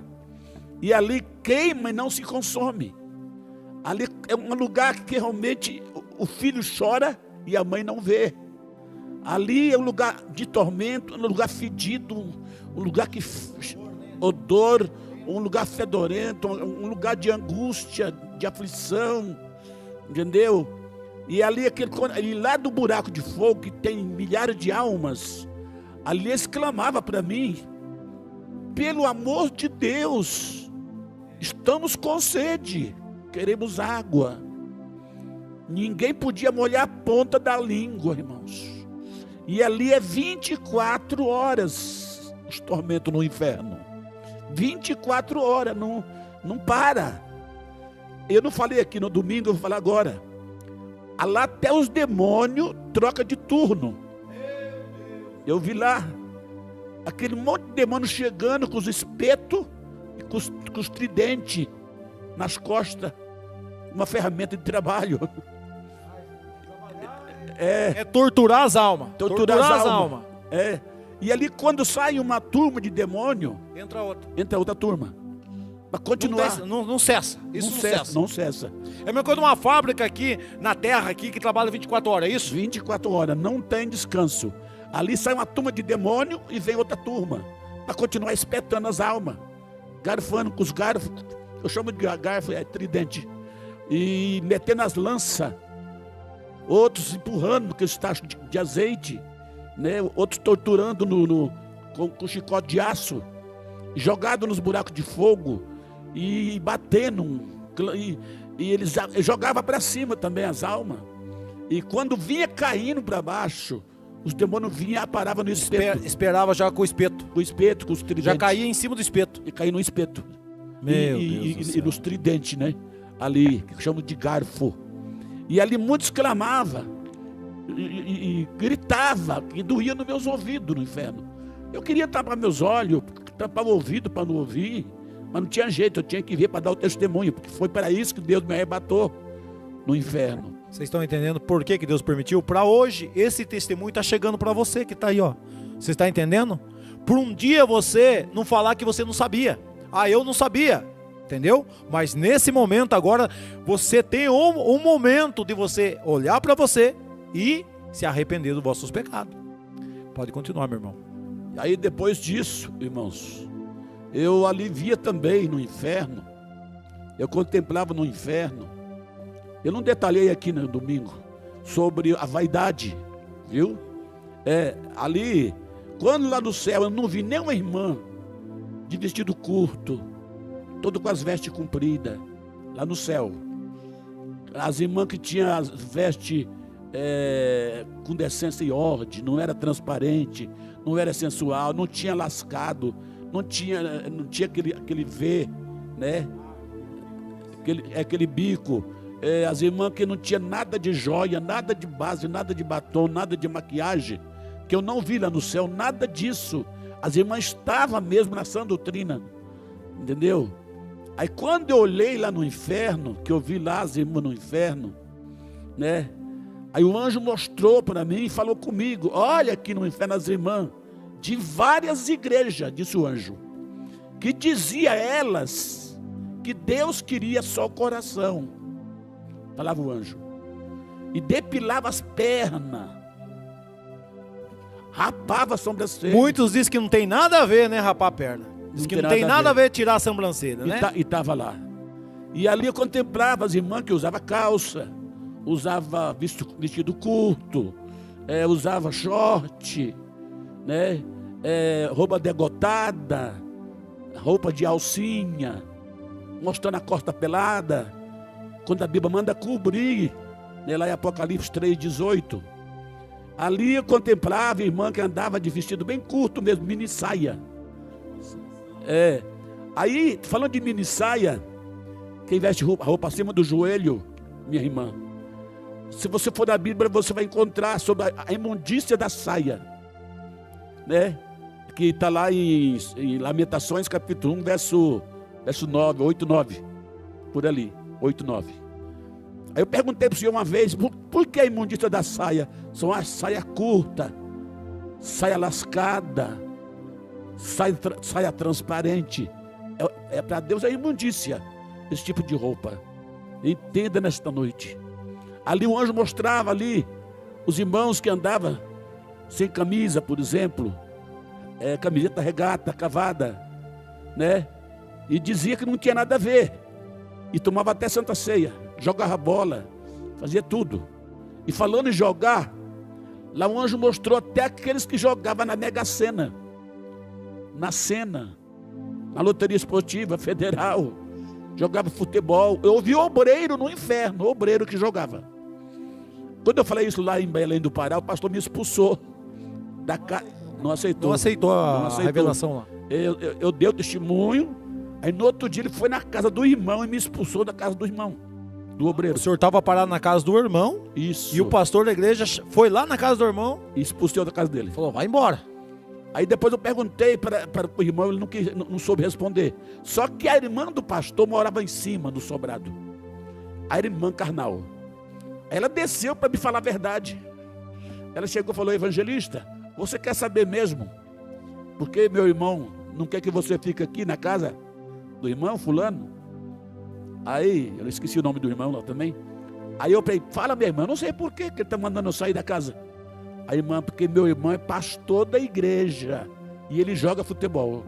E ali queima e não se consome. Ali é um lugar que realmente o filho chora e a mãe não vê. Ali é um lugar de tormento, um lugar fedido, um lugar que odor, um lugar fedorento, um lugar de angústia, de aflição, entendeu? E ali lá do buraco de fogo, que tem milhares de almas, ali eles clamavam para mim: pelo amor de Deus, estamos com sede, queremos água. Ninguém podia molhar a ponta da língua, irmãos. E ali é 24 horas os tormentos no inferno. 24 horas, não para. Eu não falei aqui no domingo, eu vou falar agora. Lá até os demônios trocam de turno. Eu vi lá aquele monte de demônio chegando com os espetos e com os tridentes nas costas, uma ferramenta de trabalho. É torturar as almas. Torturar as almas. E ali quando sai uma turma de demônio, entra outra turma. Para continuar. Não cessa. Isso não cessa. É a mesma coisa de uma fábrica aqui na terra aqui, que trabalha 24 horas, é isso? 24 horas, não tem descanso. Ali sai uma turma de demônio e vem outra turma para continuar espetando as almas, garfando com os garfos. Eu chamo de garfo, tridente. E metendo as lanças. Outros empurrando com esse tacho de azeite, né? Outros torturando com chicote de aço, jogado nos buracos de fogo e batendo, e eles jogavam para cima também as almas. E quando vinha caindo para baixo, os demônios vinham e paravam no espeto. Esperava já com o espeto. Com o espeto, com os tridentes. Já caía em cima do espeto. E caía no espeto. Meu Deus. E nos tridentes, né? Ali, que chamam de garfo. E ali muitos clamavam. E gritava, que doía nos meus ouvidos no inferno. Eu queria tapar meus olhos, tampar o ouvido para não ouvir, mas não tinha jeito, eu tinha que vir para dar o testemunho, porque foi para isso que Deus me arrebatou no inferno. Vocês estão entendendo por que Deus permitiu? Para hoje, esse testemunho está chegando para você que está aí, ó. Você está entendendo? Por um dia você não falar que você não sabia. Ah, eu não sabia, entendeu? Mas nesse momento agora, você tem um momento de você olhar para você e se arrepender dos vossos pecados. Pode continuar, meu irmão. Aí depois disso, irmãos, eu ali via também no inferno, eu contemplava no inferno. Eu não detalhei aqui no domingo sobre a vaidade, viu? Ali, quando lá no céu eu não vi nenhuma irmã de vestido curto, todo com as vestes compridas, lá no céu. As irmãs que tinham as vestes com decência e ordem, não era transparente, não era sensual, não tinha lascado, não tinha aquele V, né? Aquele bico. As irmãs que não tinha nada de joia, nada de base, nada de batom, nada de maquiagem, que eu não vi lá no céu, nada disso. As irmãs estavam mesmo na sã doutrina, entendeu? Aí quando eu olhei lá no inferno, que eu vi lá as irmãs no inferno, né? Aí o anjo mostrou para mim e falou comigo, olha aqui no inferno as irmãs de várias igrejas, disse o anjo, que dizia a elas que Deus queria só o coração. Falava o anjo. E depilava as pernas. Rapava a sobrancelha. Muitos dizem que não tem nada a ver, né, rapar a perna. Diz que não tem nada a ver tirar a sobrancelha, né? E estava lá. E ali eu contemplava as irmãs que usavam calça, usava vestido curto, usava short, né? Roupa degotada, roupa de alcinha, mostrando a costa pelada. Quando a Bíblia manda cobrir, né, lá em Apocalipse 3,18, ali eu contemplava a irmã que andava de vestido bem curto mesmo, mini saia. Aí, falando de mini saia, quem veste roupa acima do joelho, minha irmã, se você for na Bíblia, você vai encontrar sobre a imundícia da saia, né? Que está lá em Lamentações, capítulo 1, verso 9, 8, 9, por ali. 8, 9. Aí eu perguntei para o senhor uma vez, por que a imundícia da saia? São as saia curta, saia lascada, saia transparente. Para Deus é imundícia, esse tipo de roupa. Entenda nesta noite. Ali o anjo mostrava ali os irmãos que andavam sem camisa, por exemplo, camiseta regata, cavada, né? E dizia que não tinha nada a ver. E tomava até Santa Ceia, jogava bola, fazia tudo. E falando em jogar, lá o anjo mostrou até aqueles que jogavam na Mega Sena, na Sena, na Loteria Esportiva Federal, jogava futebol. Eu ouvi obreiro no inferno, obreiro que jogava. Quando eu falei isso lá em Belém do Pará, o pastor me expulsou da casa. Não aceitou. Não aceitou a revelação lá. Eu dei o testemunho. Aí no outro dia ele foi na casa do irmão e me expulsou da casa do irmão, do obreiro. O senhor estava parado na casa do irmão. Isso. E o pastor da igreja foi lá na casa do irmão e expulsou da casa dele. Falou, vai embora. Aí depois eu perguntei para o irmão, ele não soube responder. Só que a irmã do pastor morava em cima do sobrado. A irmã carnal. Aí ela desceu para me falar a verdade. Ela chegou e falou, evangelista, você quer saber mesmo? Porque meu irmão não quer que você fique aqui na casa do irmão fulano? Aí, eu esqueci o nome do irmão lá também. Aí eu falei, fala minha irmã, eu não sei por que ele está mandando eu sair da casa. A irmã, porque meu irmão é pastor da igreja e ele joga futebol.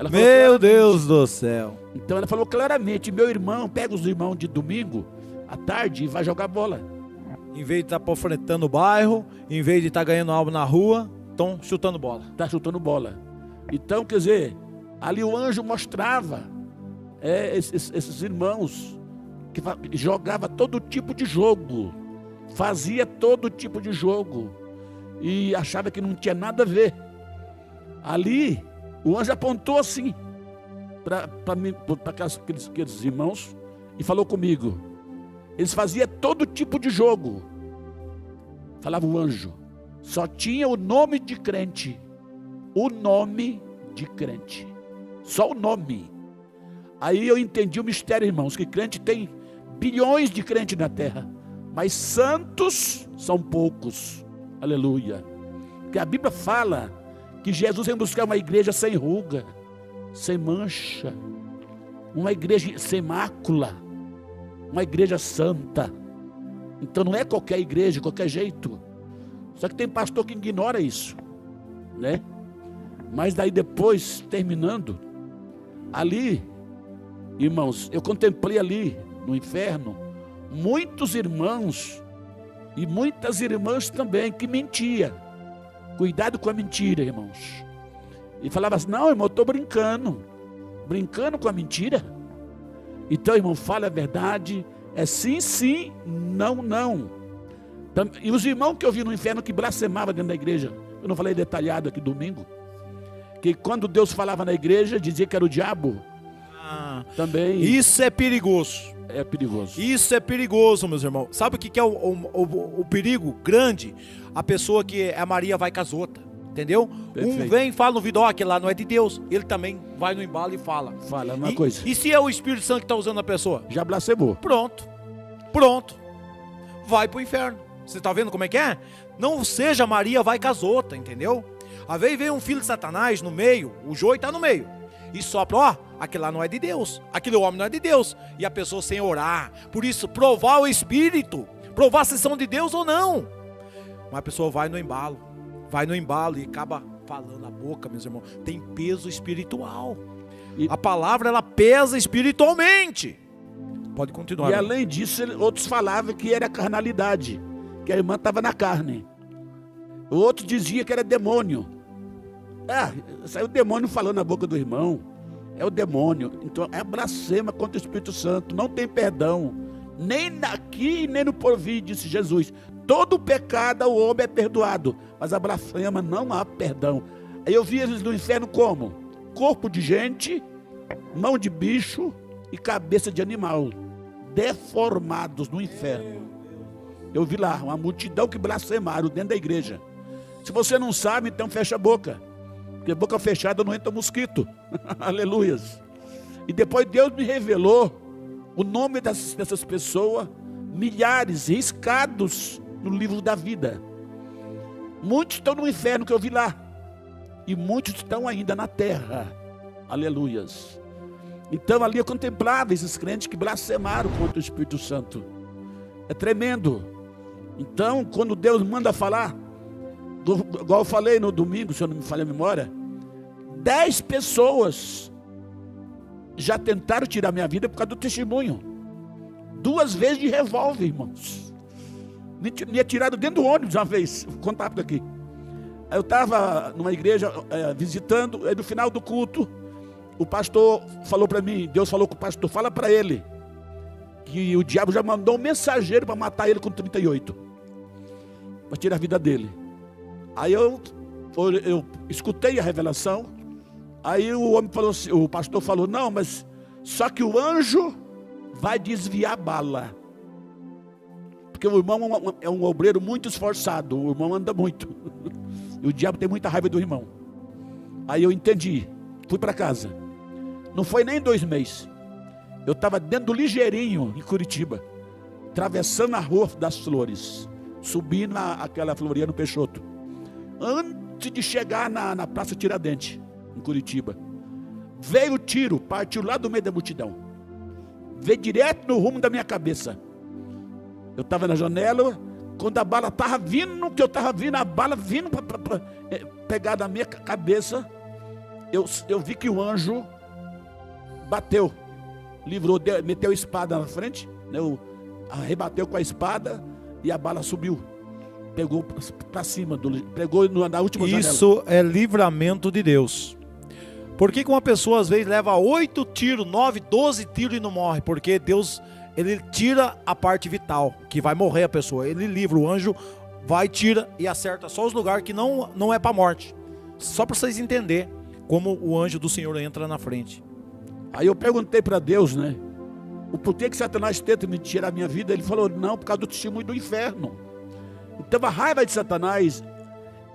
Meu Deus do céu. Então ela falou claramente, meu irmão pega os irmãos de domingo à tarde e vai jogar bola. Em vez de estar panfletando o bairro, em vez de estar ganhando algo na rua, estão chutando bola. Está chutando bola. Então, quer dizer, ali o anjo mostrava esses irmãos que jogavam todo tipo de jogo. fazia todo tipo de jogo e achava que não tinha nada a ver. Ali, o anjo apontou assim para aqueles irmãos e falou comigo. Eles faziam todo tipo de jogo. Falava o anjo. Só tinha o nome de crente. O nome de crente. Só o nome. Aí eu entendi o mistério, irmãos, que crente tem bilhões de crentes na terra, mas santos são poucos. Aleluia. Porque a Bíblia fala que Jesus vem buscar uma igreja sem ruga, sem mancha, uma igreja sem mácula, uma igreja santa. Então não é qualquer igreja, qualquer jeito. Só que tem pastor que ignora isso, né? Mas daí depois, terminando, ali, irmãos, eu contemplei ali no inferno muitos irmãos e muitas irmãs também que mentiam. Cuidado com a mentira, irmãos. E falava assim: não, irmão, eu estou brincando com a mentira. Então, irmão, fala a verdade, é sim, sim, não, não. E os irmãos que eu vi no inferno que blasfemavam dentro da igreja, eu não falei detalhado aqui domingo, que quando Deus falava na igreja, dizia que era o diabo. Também. Isso é perigoso. É perigoso. Isso é perigoso, meus irmãos. Sabe o que é o perigo grande? A pessoa que é a Maria vai com as outras, entendeu? Perfeito. Um vem e fala no vídeo, ó, aquele lá não é de Deus. Ele também vai no embalo e fala. Fala uma coisa. E se é o Espírito Santo que está usando a pessoa? Já blasfemou. Pronto. Vai pro inferno. Você está vendo como é que é? Não seja Maria vai com as outras, entendeu? Às vezes vem um filho de Satanás no meio, o joio está no meio. E sopra, ó, aquele lá não é de Deus, aquele homem não é de Deus. E a pessoa sem orar. Por isso, provar o Espírito, provar se são de Deus ou não. Mas a pessoa vai no embalo e acaba falando a boca, meus irmãos. Tem peso espiritual. A palavra, ela pesa espiritualmente. Pode continuar. E além disso, outros falavam que era carnalidade, que a irmã estava na carne. O outro dizia que era demônio. Saiu o demônio falando na boca do irmão. É o demônio. Então é blasfema contra o Espírito Santo. Não tem perdão. Nem aqui, nem no porvir, disse Jesus. Todo pecado ao homem é perdoado, mas a blasfema não há perdão. Aí eu vi eles no inferno como? Corpo de gente, mão de bicho e cabeça de animal. Deformados no inferno. Eu vi lá uma multidão que blasfemaram dentro da igreja. Se você não sabe, então fecha a boca. Porque boca fechada não entra mosquito. Aleluias. E depois Deus me revelou o nome dessas pessoas, milhares, riscados no livro da vida. Muitos estão no inferno que eu vi lá. E muitos estão ainda na terra. Aleluias. Então ali eu contemplava esses crentes que blasfemaram contra o Espírito Santo. É tremendo. Então, quando Deus manda falar, igual eu falei no domingo, se eu não me falha a memória, 10 pessoas já tentaram tirar minha vida por causa do testemunho. 2 vezes de revólver, irmãos. Me atiraram dentro do ônibus uma vez. Vou contar por aqui. Eu estava numa igreja visitando, aí no final do culto, o pastor falou para mim, Deus falou com o pastor, fala para ele, que o diabo já mandou um mensageiro para matar ele com 38, para tirar a vida dele. Aí eu escutei a revelação. Aí o homem falou assim, o pastor falou, não, mas só que o anjo vai desviar a bala. Porque o irmão é um obreiro muito esforçado, o irmão anda muito. E o diabo tem muita raiva do irmão. Aí eu entendi, fui para casa. Não foi nem 2 meses. Eu estava dentro do Ligeirinho, em Curitiba, atravessando a Rua das Flores, subindo aquela floria no Peixoto. Antes de chegar na Praça Tiradentes, em Curitiba, veio o tiro, partiu lá do meio da multidão, veio direto no rumo da minha cabeça. Eu estava na janela, quando a bala estava vindo, que eu estava vindo, a bala vindo para pegar na minha cabeça, eu vi que o anjo bateu, livrou, meteu a espada na frente, né, arrebateu com a espada e a bala subiu. Pegou para cima, pegou na última janela. Isso é livramento de Deus. Por que uma pessoa às vezes leva 8 tiros, 9, 12 tiros e não morre? Porque Deus, ele tira a parte vital, que vai morrer a pessoa. Ele livra, o anjo vai, tira e acerta só os lugares que não é para morte. Só para vocês entenderem como o anjo do Senhor entra na frente. Aí eu perguntei para Deus, né? O porquê que Satanás tenta me tirar a minha vida? Ele falou, não, por causa do testemunho do inferno. Então a raiva de Satanás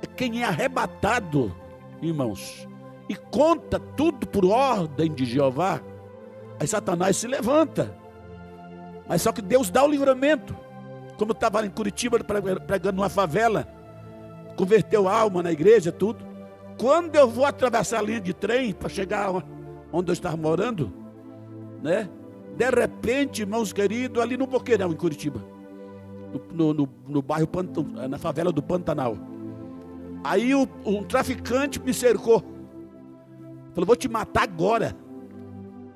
é quem é arrebatado, irmãos, e conta tudo por ordem de Jeová. Aí Satanás se levanta. Mas só que Deus dá o livramento. Como eu estava em Curitiba pregando numa favela, converteu alma na igreja, tudo. Quando eu vou atravessar a linha de trem para chegar onde eu estava morando, né? De repente, irmãos queridos, ali no Boqueirão, em Curitiba, no bairro, na favela do Pantanal. Aí um traficante me cercou. Falou, vou te matar agora.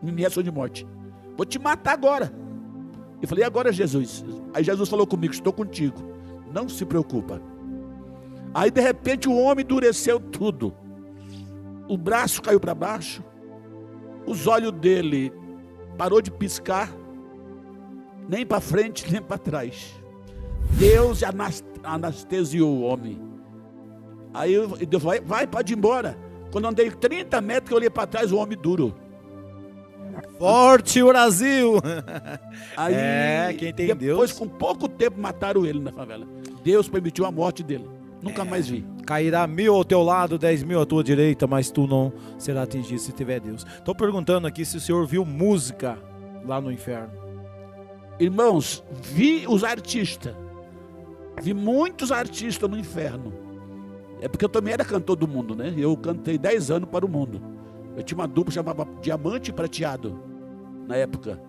Me ameaçou de morte. Vou te matar agora. Eu falei, e agora, Jesus? Aí Jesus falou comigo, estou contigo. Não se preocupa. Aí de repente o homem endureceu tudo. O braço caiu para baixo. Os olhos dele parou de piscar. Nem para frente, nem para trás. Deus anestesiou o homem. Aí Deus vai, pode ir embora. Quando eu andei 30 metros, eu olhei para trás, o homem duro. Forte o Brasil! Aí, quem tem depois, Deus. com pouco tempo, mataram ele na favela. Deus permitiu a morte dele. Nunca mais vi. Cairá 1000 ao teu lado, 10.000 à tua direita, mas tu não será atingido se tiver Deus. Estou perguntando aqui se o senhor viu música lá no inferno. Irmãos, vi os artistas. Vi muitos artistas no inferno. É porque eu também era cantor do mundo, né? Eu cantei 10 anos para o mundo. Eu tinha uma dupla chamada Diamante e Prateado, na época,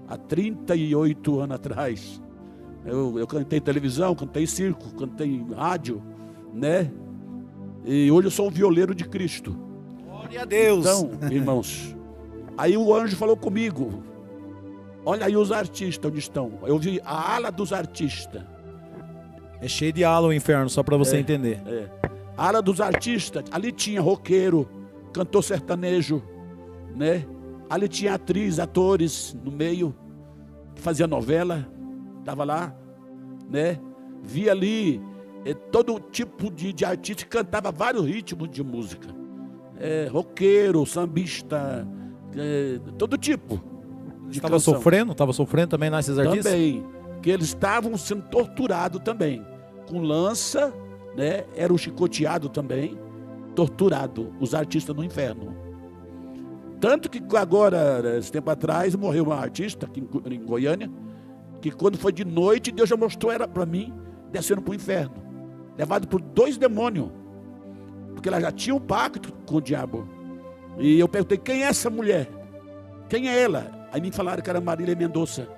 há 38 anos atrás. Eu cantei televisão, cantei circo, cantei rádio, né? E hoje eu sou um violeiro de Cristo. Glória a Deus! Então, irmãos, aí o anjo falou comigo, olha aí os artistas onde estão. Eu vi a ala dos artistas. É cheio de ala o inferno, só para você entender. A ala dos artistas, ali tinha roqueiro, cantor sertanejo, né? Ali tinha atriz, atores no meio, que fazia novela, estava lá, né? Vi ali todo tipo de artista que cantava vários ritmos de música. Roqueiro, sambista, todo tipo de Estava sofrendo também nesses artistas? Também, que eles estavam sendo torturados também, com lança, né? Era o chicoteado também, torturado, os artistas no inferno. Tanto que agora, esse tempo atrás, morreu uma artista aqui em Goiânia, que quando foi de noite, Deus já mostrou ela para mim, descendo para o inferno, levado por 2 demônios, porque ela já tinha um pacto com o diabo. E eu perguntei, quem é essa mulher? Quem é ela? Aí me falaram que era Marília Mendonça,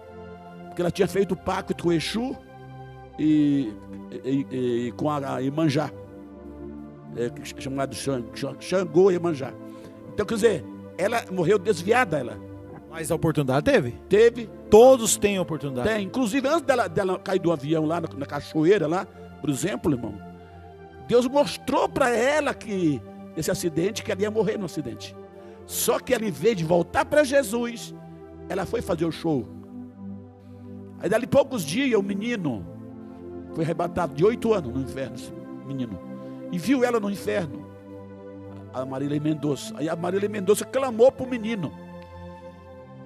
porque ela tinha feito o pacto com o Exu e com a Iemanjá, chamado Xangô e Iemanjá. Então, quer dizer, ela morreu desviada, ela. Mas a oportunidade teve? Teve. Todos têm oportunidade. Tem. Inclusive, antes dela cair do avião lá na cachoeira, lá, por exemplo, irmão, Deus mostrou para ela que esse acidente, que ela ia morrer no acidente. Só que ela, em vez de voltar para Jesus, ela foi fazer o show. Aí, dali poucos dias, o menino foi arrebatado de 8 anos no inferno, esse menino. E viu ela no inferno, a Marília Mendonça. Aí a Marília Mendonça clamou para o menino: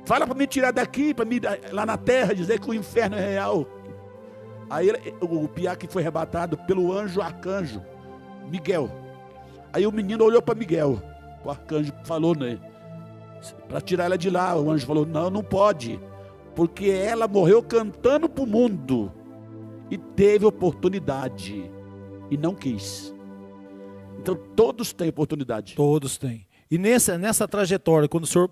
fala para me tirar daqui, para me lá na terra, dizer que o inferno é real. Aí o piá que foi arrebatado pelo anjo arcanjo Miguel. Aí o menino olhou para Miguel, o arcanjo falou, né, para tirar ela de lá. O anjo falou, não pode, porque ela morreu cantando para o mundo e teve oportunidade e não quis. Então todos têm oportunidade. Todos têm. E nessa trajetória, quando o senhor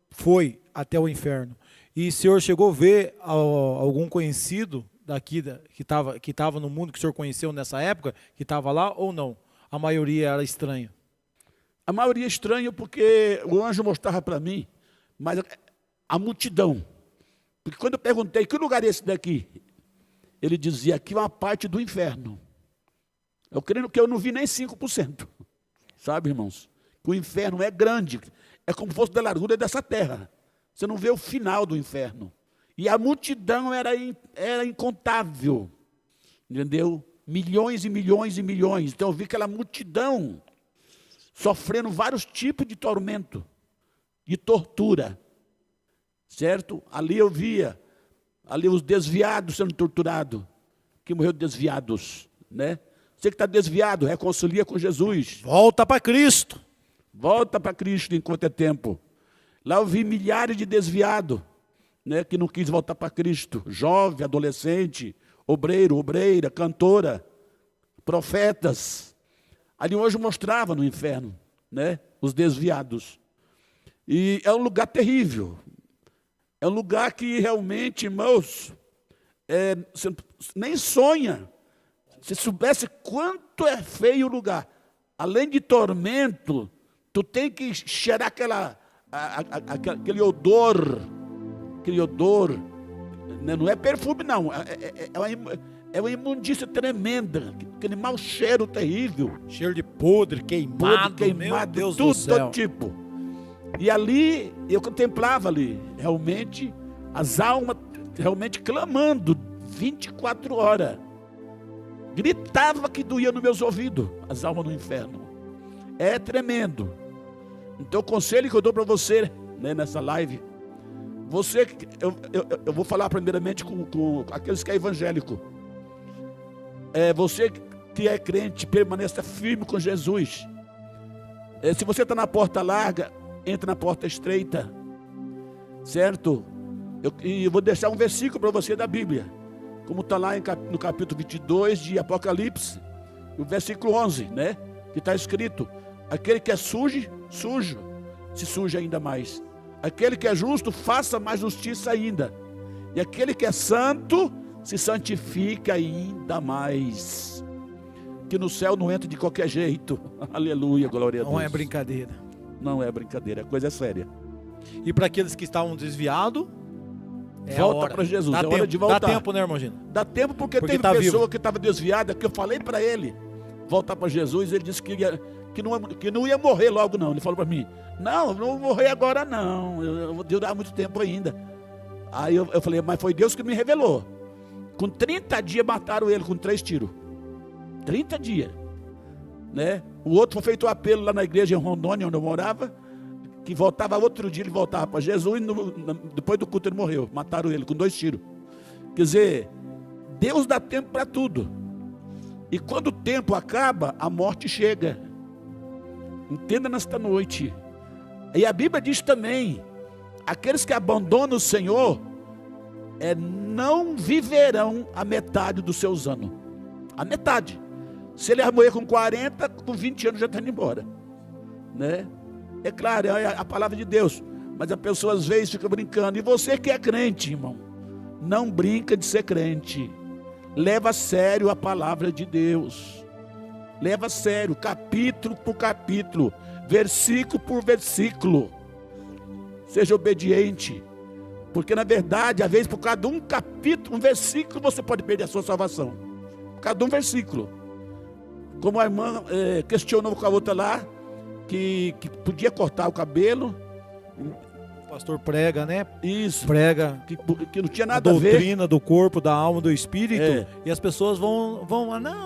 foi até o inferno, e o senhor chegou a ver algum conhecido daqui que estava no mundo, que o senhor conheceu nessa época, que estava lá ou não? A maioria era estranha. A maioria é estranha porque o anjo mostrava para mim, mas a multidão. Porque quando eu perguntei, que lugar é esse daqui? Ele dizia, aqui é uma parte do inferno. Eu creio que eu não vi nem 5%. Sabe, irmãos? Que o inferno é grande. É como se fosse da largura dessa terra. Você não vê o final do inferno. E a multidão era incontável, entendeu? Milhões e milhões e milhões. Então eu vi aquela multidão sofrendo vários tipos de tormento, de tortura, certo? Ali eu via, ali os desviados sendo torturados, que morreram desviados, né? Você que está desviado, reconcilia com Jesus. Volta para Cristo. Volta para Cristo enquanto é tempo. Lá eu vi milhares de desviados, né, que não quis voltar para Cristo. Jovem, adolescente, obreiro, obreira, cantora, profetas. Ali hoje mostrava no inferno, né, os desviados. E é um lugar terrível. É um lugar que realmente, irmãos, você nem sonha. Se soubesse quanto é feio o lugar, além de tormento, tu tem que cheirar aquele odor, né? Não é perfume não, é uma imundícia tremenda, aquele mau cheiro terrível. Cheiro de podre, queimado, meu Deus tudo, do céu. todo tipo. E ali, eu contemplava ali, realmente, as almas realmente clamando, 24 horas. Gritava que doía nos meus ouvidos, as almas no inferno. É tremendo. Então o conselho que eu dou para você, né, nessa live, eu vou falar primeiramente com aqueles que é evangélico. Você que é crente, permaneça firme com Jesus. Se você está na porta larga, entra na porta estreita, certo? Eu vou deixar um versículo para você da Bíblia, como está lá no capítulo 22 de Apocalipse, o versículo 11, né? Que está escrito: aquele que é sujo, se suje ainda mais. Aquele que é justo, faça mais justiça ainda. E aquele que é santo, se santifica ainda mais. Que no céu não entra de qualquer jeito. Aleluia, glória a Deus. Não é brincadeira. Não é brincadeira, é coisa séria. E para aqueles que estavam desviados, volta para Jesus, dá é tempo, hora de voltar. Dá tempo, né, irmão Gino? Dá tempo porque teve tá pessoa vivo. que estava desviada, que eu falei para ele voltar para Jesus, ele disse que não ia morrer logo não. Ele falou para mim: não vou morrer agora não, eu vou durar muito tempo ainda. Aí eu falei: mas foi Deus que me revelou. Com 30 dias mataram ele com 3 tiros. 30 dias, né? O outro foi feito um apelo lá na igreja em Rondônia, onde eu morava, que voltava outro dia, ele voltava para Jesus, e depois do culto ele morreu. Mataram ele com 2 tiros. Quer dizer, Deus dá tempo para tudo. E quando o tempo acaba, a morte chega. Entenda nesta noite. E a Bíblia diz também: aqueles que abandonam o Senhor não viverão a metade dos seus anos. A metade. Se ele morrer com 40, com 20 anos já está indo embora, né? É claro, é a palavra de Deus, mas a pessoa às vezes fica brincando. E você que é crente, irmão, não brinca de ser crente. Leva a sério a palavra de Deus. Leva a sério, capítulo por capítulo, versículo por versículo. Seja obediente, porque na verdade, às vezes por causa de um capítulo, um versículo, você pode perder a sua salvação. Por causa de um versículo. Como a irmã questionou com a outra lá, que podia cortar o cabelo. O pastor prega, né? Isso. Prega que não tinha nada a ver. A doutrina do corpo, da alma, do espírito. E as pessoas vão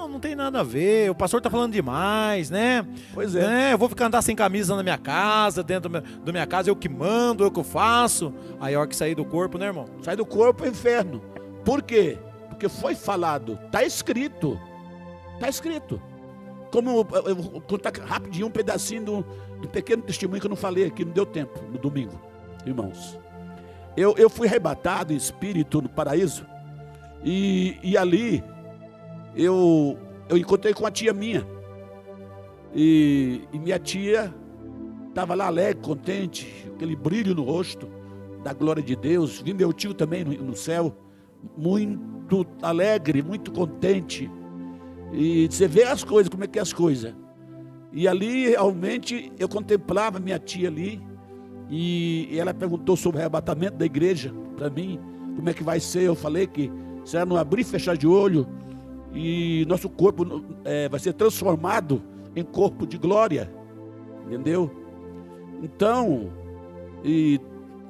não tem nada a ver. O pastor está falando demais, né? Pois é. Eu vou ficar andar sem camisa na minha casa, dentro da minha casa, eu que mando, eu que faço. Aí a hora que sair do corpo, né, irmão? Sai do corpo é inferno. Por quê? Porque foi falado, está escrito. Está escrito. Como eu vou contar rapidinho um pedacinho do pequeno testemunho que eu não falei aqui, não deu tempo, no domingo, irmãos. Eu fui arrebatado em espírito no paraíso, e ali eu encontrei com a tia minha, e minha tia estava lá alegre, contente, aquele brilho no rosto da glória de Deus. Vi meu tio também no céu, muito alegre, muito contente. E você vê as coisas, como é que é as coisas. E ali realmente eu contemplava minha tia ali, e ela perguntou sobre o arrebatamento da igreja para mim, como é que vai ser. Eu falei que será no abrir e fechar de olho, e nosso corpo vai ser transformado em corpo de glória, entendeu? Então, e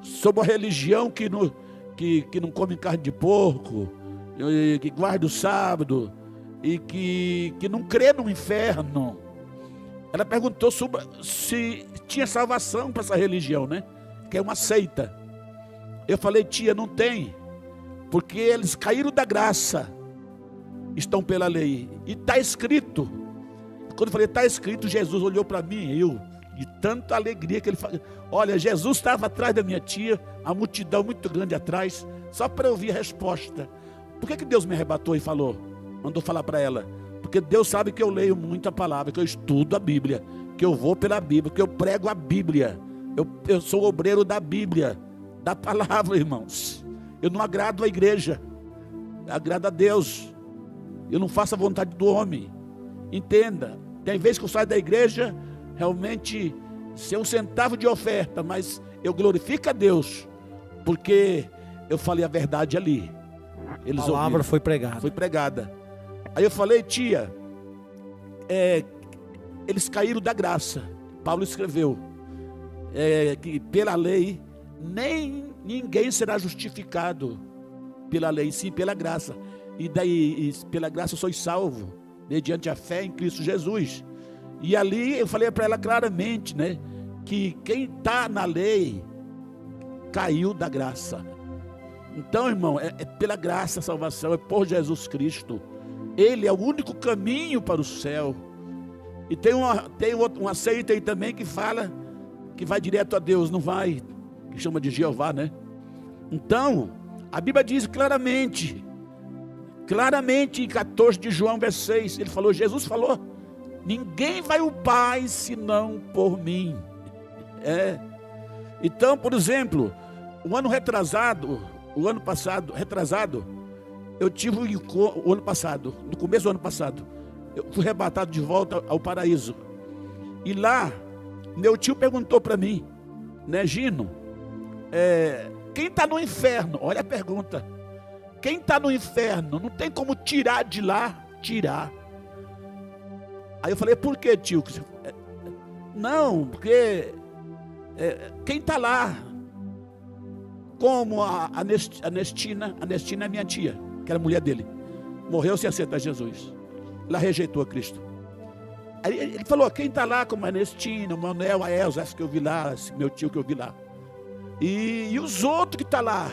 sobre a religião que que não come carne de porco, que guarda o sábado e que não crê no inferno. Ela perguntou se tinha salvação para essa religião, né? Que é uma seita. Eu falei, tia, não tem, porque eles caíram da graça, estão pela lei. E está escrito. Quando eu falei, está escrito, Jesus olhou para mim, de tanta alegria que ele falou. Olha, Jesus estava atrás da minha tia, a multidão muito grande atrás, só para eu ouvir a resposta. Por que Deus me arrebatou e mandou falar para ela? Porque Deus sabe que eu leio muita palavra, que eu estudo a Bíblia, que eu vou pela Bíblia, que eu prego a Bíblia. Eu sou obreiro da Bíblia, da palavra, irmãos. Eu não agrado a igreja, eu agrado a Deus. Eu não faço a vontade do homem. Entenda, tem vezes que eu saio da igreja, realmente, sem um centavo de oferta, mas eu glorifico a Deus, porque eu falei a verdade ali. A palavra foi pregada. Foi pregada. Aí eu falei, tia, eles caíram da graça. Paulo escreveu que pela lei ninguém será justificado pela lei, sim pela graça. E daí pela graça sois salvo, mediante a fé em Cristo Jesus. E ali eu falei para ela claramente, né, que quem está na lei caiu da graça. Então, irmão, é pela graça a salvação, é por Jesus Cristo. Ele é o único caminho para o céu. E tem uma seita aí também que fala que vai direto a Deus, não vai, que chama de Jeová, né? Então, a Bíblia diz claramente em 14 de João, verso 6, Jesus falou, ninguém vai ao Pai senão por mim. Então, por exemplo, o ano passado, eu tive o ano passado, no começo do ano passado, eu fui arrebatado de volta ao paraíso. E lá, meu tio perguntou para mim, né, Gino, quem está no inferno? Olha a pergunta. Quem está no inferno, não tem como tirar de lá? Tirar. Aí eu falei, por que, tio? Não, porque quem está lá, como a Anestina é minha tia, que era mulher dele, morreu sem aceitar Jesus. Ela rejeitou a Cristo. Aí ele falou, quem está lá como a Anestina, o Manuel, a Elza, esse que eu vi lá, esse meu tio que eu vi lá. E os outros que estão lá?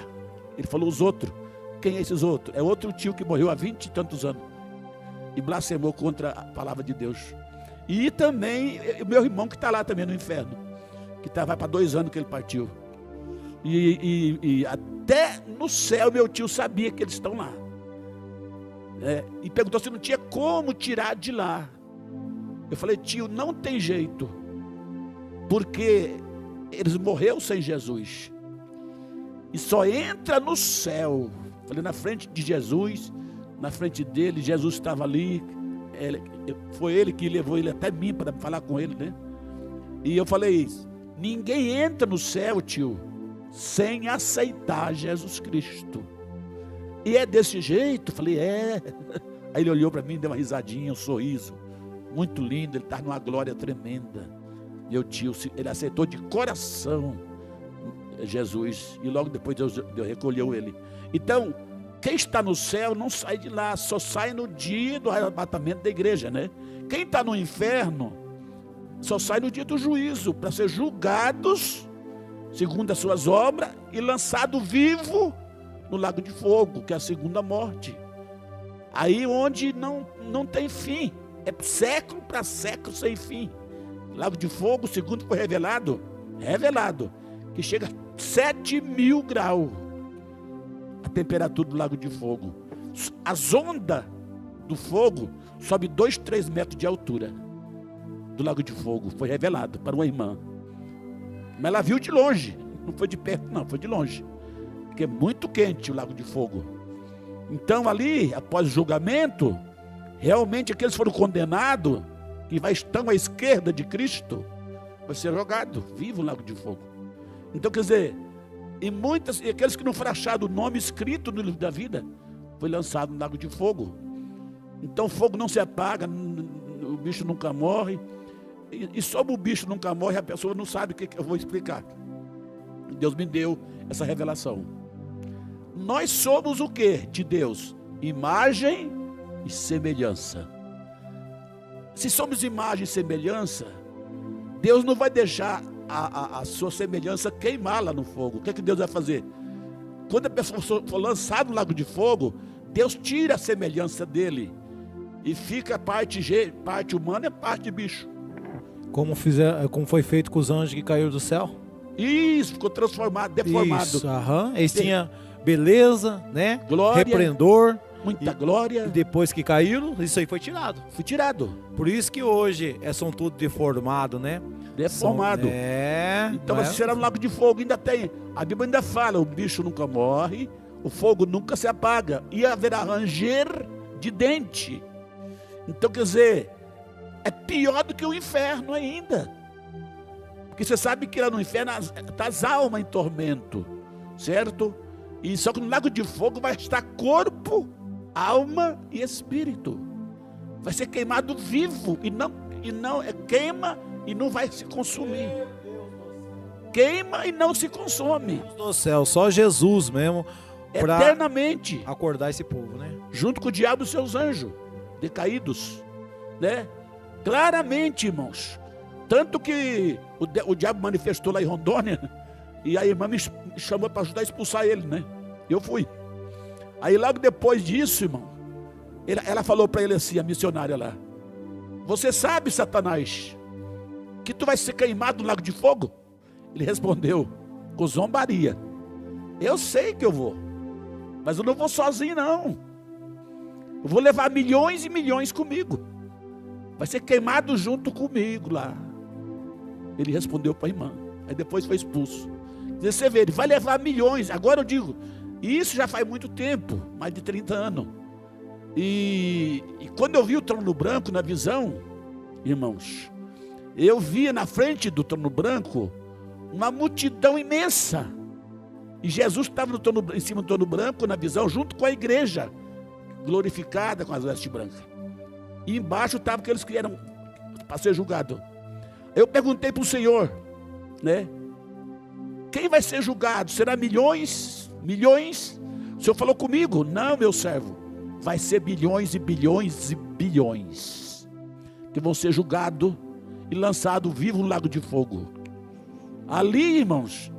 Ele falou, os outros. Quem é esses outros? É outro tio que morreu há 20 e tantos anos e blasfemou contra a palavra de Deus. E também o meu irmão que está lá também no inferno, que vai para 2 anos que ele partiu. E até no céu meu tio sabia que eles estão lá. E perguntou se não tinha como tirar de lá. Eu falei, tio, não tem jeito, porque eles morreram sem Jesus e só entra no céu. Falei, na frente de Jesus, na frente dele, Jesus estava ali, foi ele que levou ele até mim para falar com ele, né? E eu falei, ninguém entra no céu, tio, sem aceitar Jesus Cristo. E é desse jeito? Falei, Aí ele olhou para mim, deu uma risadinha, um sorriso, muito lindo, ele está numa glória tremenda. Meu tio, ele aceitou de coração Jesus, e logo depois Deus recolheu ele. Então, quem está no céu não sai de lá, só sai no dia do arrebatamento da igreja, né? Quem está no inferno só sai no dia do juízo, para ser julgados segundo as suas obras e lançado vivo no lago de fogo, que é a segunda morte. Aí onde não tem fim, é século para século sem fim. Lago de fogo, segundo foi revelado, que chega a 7.000 graus a temperatura do lago de fogo. As ondas do fogo sobe 2, 3 metros de altura do lago de fogo. Foi revelado para uma irmã, mas ela viu de longe, não foi de perto não, foi de longe, porque é muito quente o lago de fogo. Então ali, após o julgamento, realmente aqueles foram condenados, que estão à esquerda de Cristo, vai ser jogado vivo no lago de fogo. Então, quer dizer, e aqueles que não foram achados o nome escrito no livro da vida, foi lançado no lago de fogo. Então o fogo não se apaga, o bicho nunca morre. E sobre o bicho nunca morre, a pessoa não sabe o que eu vou explicar. Deus me deu essa revelação. Nós somos o quê? De Deus? Imagem e semelhança. Se somos imagem e semelhança, Deus não vai deixar a sua semelhança queimar lá no fogo. O que é que Deus vai fazer? Quando a pessoa for lançada no lago de fogo, Deus tira a semelhança dele e fica a parte humana e a parte de bicho. Como foi feito com os anjos que caíram do céu? Isso, ficou transformado, deformado. Isso, Eles tinham beleza, né? Glória, replendor. Muita glória. E depois que caíram, isso aí foi tirado. Foi tirado. Por isso que hoje são tudo deformado, né? Deformado. Então você será no lago de fogo, ainda tem. A Bíblia ainda fala, o bicho nunca morre, o fogo nunca se apaga, e haverá ranger de dente. Então quer dizer, é pior do que o inferno ainda. Porque você sabe que lá no inferno está as almas em tormento, certo? E só que no lago de fogo vai estar corpo, alma e espírito. Vai ser queimado vivo queima e não vai se consumir. Queima e não se consome. No céu, só Jesus mesmo para eternamente acordar esse povo, né? Junto com o diabo e seus anjos decaídos, né? Claramente, irmãos. Tanto que o diabo manifestou lá em Rondônia, e a irmã me chamou para ajudar a expulsar ele, né? Eu fui. Aí logo depois disso, irmão, ela falou para ele assim, a missionária lá: você sabe, Satanás, que tu vai ser queimado no lago de fogo? Ele respondeu com zombaria: eu sei que eu vou, mas eu não vou sozinho não. Eu vou levar milhões e milhões comigo. Vai ser queimado junto comigo lá. Ele respondeu para a irmã. Aí depois foi expulso. Você vê, ele vai levar milhões. Agora eu digo, isso já faz muito tempo, mais de 30 anos. E quando eu vi o trono branco na visão, irmãos, eu via na frente do trono branco uma multidão imensa. E Jesus estava em cima do trono branco na visão, junto com a igreja glorificada com as vestes brancas. E embaixo estavam aqueles que eram para ser julgado. Eu perguntei para o Senhor, né? Quem vai ser julgado? Será milhões? Milhões? O Senhor falou comigo: não, meu servo, vai ser bilhões e bilhões e bilhões que vão ser julgados e lançados vivos no lago de fogo. Ali, irmãos,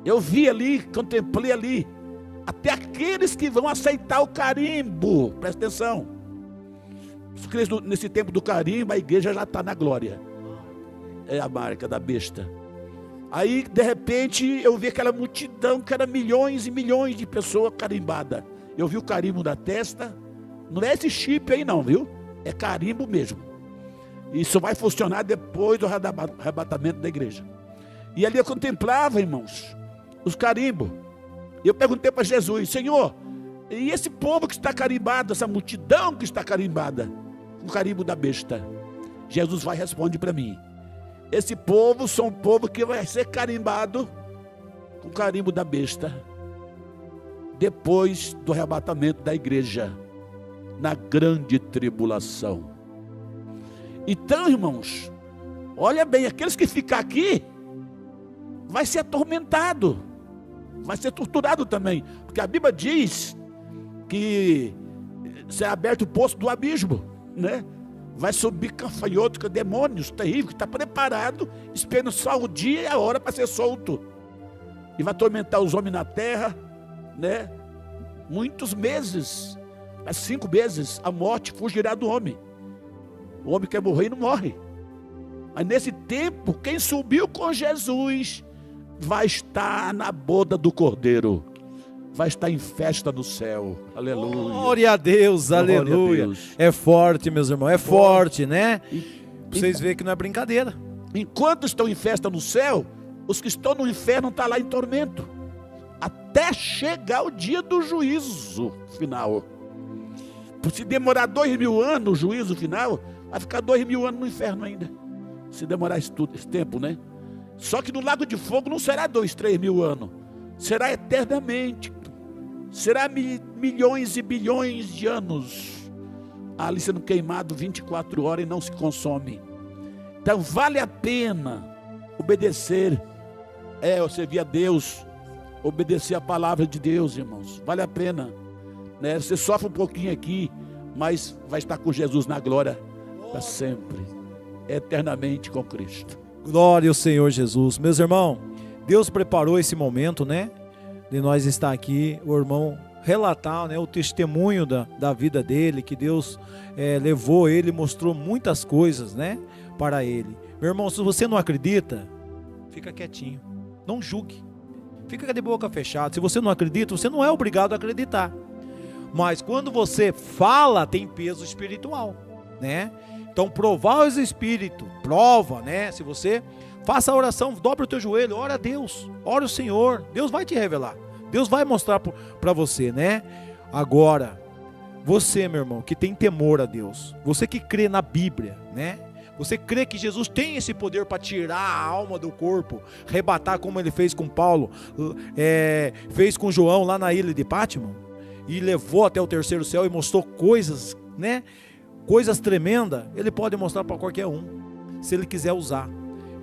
eu vi ali, contemplei ali, até aqueles que vão aceitar o carimbo. Presta atenção. Nesse tempo do carimbo, a igreja já está na glória. É a marca da besta. Aí, de repente, eu vi aquela multidão, que era milhões e milhões de pessoas carimbadas. Eu vi o carimbo da testa. Não é esse chip aí não, viu? É carimbo mesmo. Isso vai funcionar depois do arrebatamento da igreja. E ali eu contemplava, irmãos, os carimbos. E eu perguntei para Jesus: Senhor, e esse povo que está carimbado, essa multidão que está carimbada com o carimbo da besta? Jesus vai responder para mim: esse povo são um povo que vai ser carimbado com o carimbo da besta depois do arrebatamento da igreja, na grande tribulação. Então, irmãos, olha bem, aqueles que ficam aqui vai ser atormentado, vai ser torturado também, porque a Bíblia diz que será aberto o poço do abismo, né? Vai subir canfanhoto, demônios terríveis, que está preparado, esperando só o dia e a hora para ser solto. E vai atormentar os homens na terra, né? Muitos meses, 5 meses, a morte fugirá do homem. O homem quer morrer e não morre. Mas nesse tempo, quem subiu com Jesus vai estar na boda do Cordeiro. Vai estar em festa no céu. Aleluia. Glória a Deus, glória aleluia. A Deus. É forte, meus irmãos, é forte, né? Vocês verem que não é brincadeira. Enquanto estão em festa no céu, os que estão no inferno estão lá em tormento, até chegar o dia do juízo final. Se demorar 2000 anos o juízo final, vai ficar 2000 anos no inferno ainda. Se demorar esse tempo, né? Só que no lago de fogo não será 2, 3 mil anos. Será eternamente. Será milhões e bilhões de anos ali sendo queimado 24 horas e não se consome. Então vale a pena obedecer, servir a Deus obedecer a palavra de Deus, irmãos. Vale a pena, né? Você sofre um pouquinho aqui, mas vai estar com Jesus na glória para sempre, eternamente com Cristo. Glória ao Senhor Jesus. Meus irmãos, Deus preparou esse momento, né? De nós estar aqui, o irmão relatar, né, o testemunho da vida dele, que Deus levou ele, mostrou muitas coisas, né, para ele. Meu irmão, se você não acredita, fica quietinho, não julgue, fica de boca fechada. Se você não acredita, você não é obrigado a acreditar, mas quando você fala, tem peso espiritual, né? Então provar os espíritos, prova, né? Se você faça a oração, dobra o teu joelho, ora a Deus, ora o Senhor, Deus vai te revelar, Deus vai mostrar para você, né? Agora, você, meu irmão, que tem temor a Deus, você que crê na Bíblia, né? Você crê que Jesus tem esse poder para tirar a alma do corpo, arrebatar como ele fez com Paulo, fez com João lá na ilha de Pátimo, e levou até o terceiro céu e mostrou coisas, né? Coisas tremendas, ele pode mostrar para qualquer um, se ele quiser usar.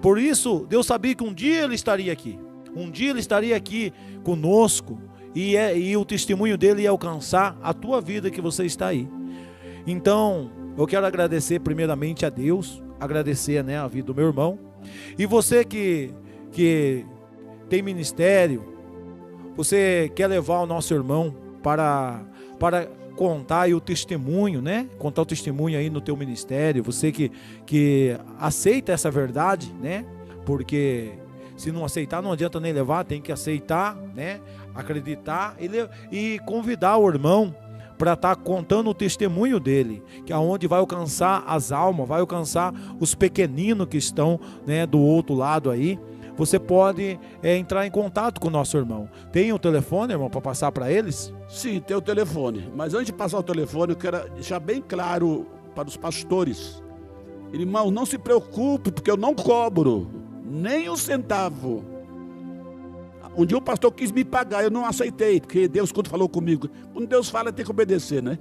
Por isso, Deus sabia que um dia ele estaria aqui. Um dia ele estaria aqui conosco e o testemunho dele ia alcançar a tua vida que você está aí. Então, eu quero agradecer primeiramente a Deus, agradecer, né, a vida do meu irmão. E você que tem ministério, você quer levar o nosso irmão para contar aí o testemunho, né? Contar o testemunho aí no teu ministério, você que aceita essa verdade, né? Porque se não aceitar, não adianta nem levar, tem que aceitar, né? Acreditar e convidar o irmão para estar contando o testemunho dele, que é onde vai alcançar as almas, vai alcançar os pequeninos que estão, né, do outro lado aí. Você pode entrar em contato com o nosso irmão. Tem o telefone, irmão, para passar para eles? Sim, tem o telefone. Mas antes de passar o telefone, eu quero deixar bem claro para os pastores. Irmão, não se preocupe, porque eu não cobro nem um centavo. Um dia o pastor quis me pagar, eu não aceitei, porque Deus, quando falou comigo, quando Deus fala, tem que obedecer, né?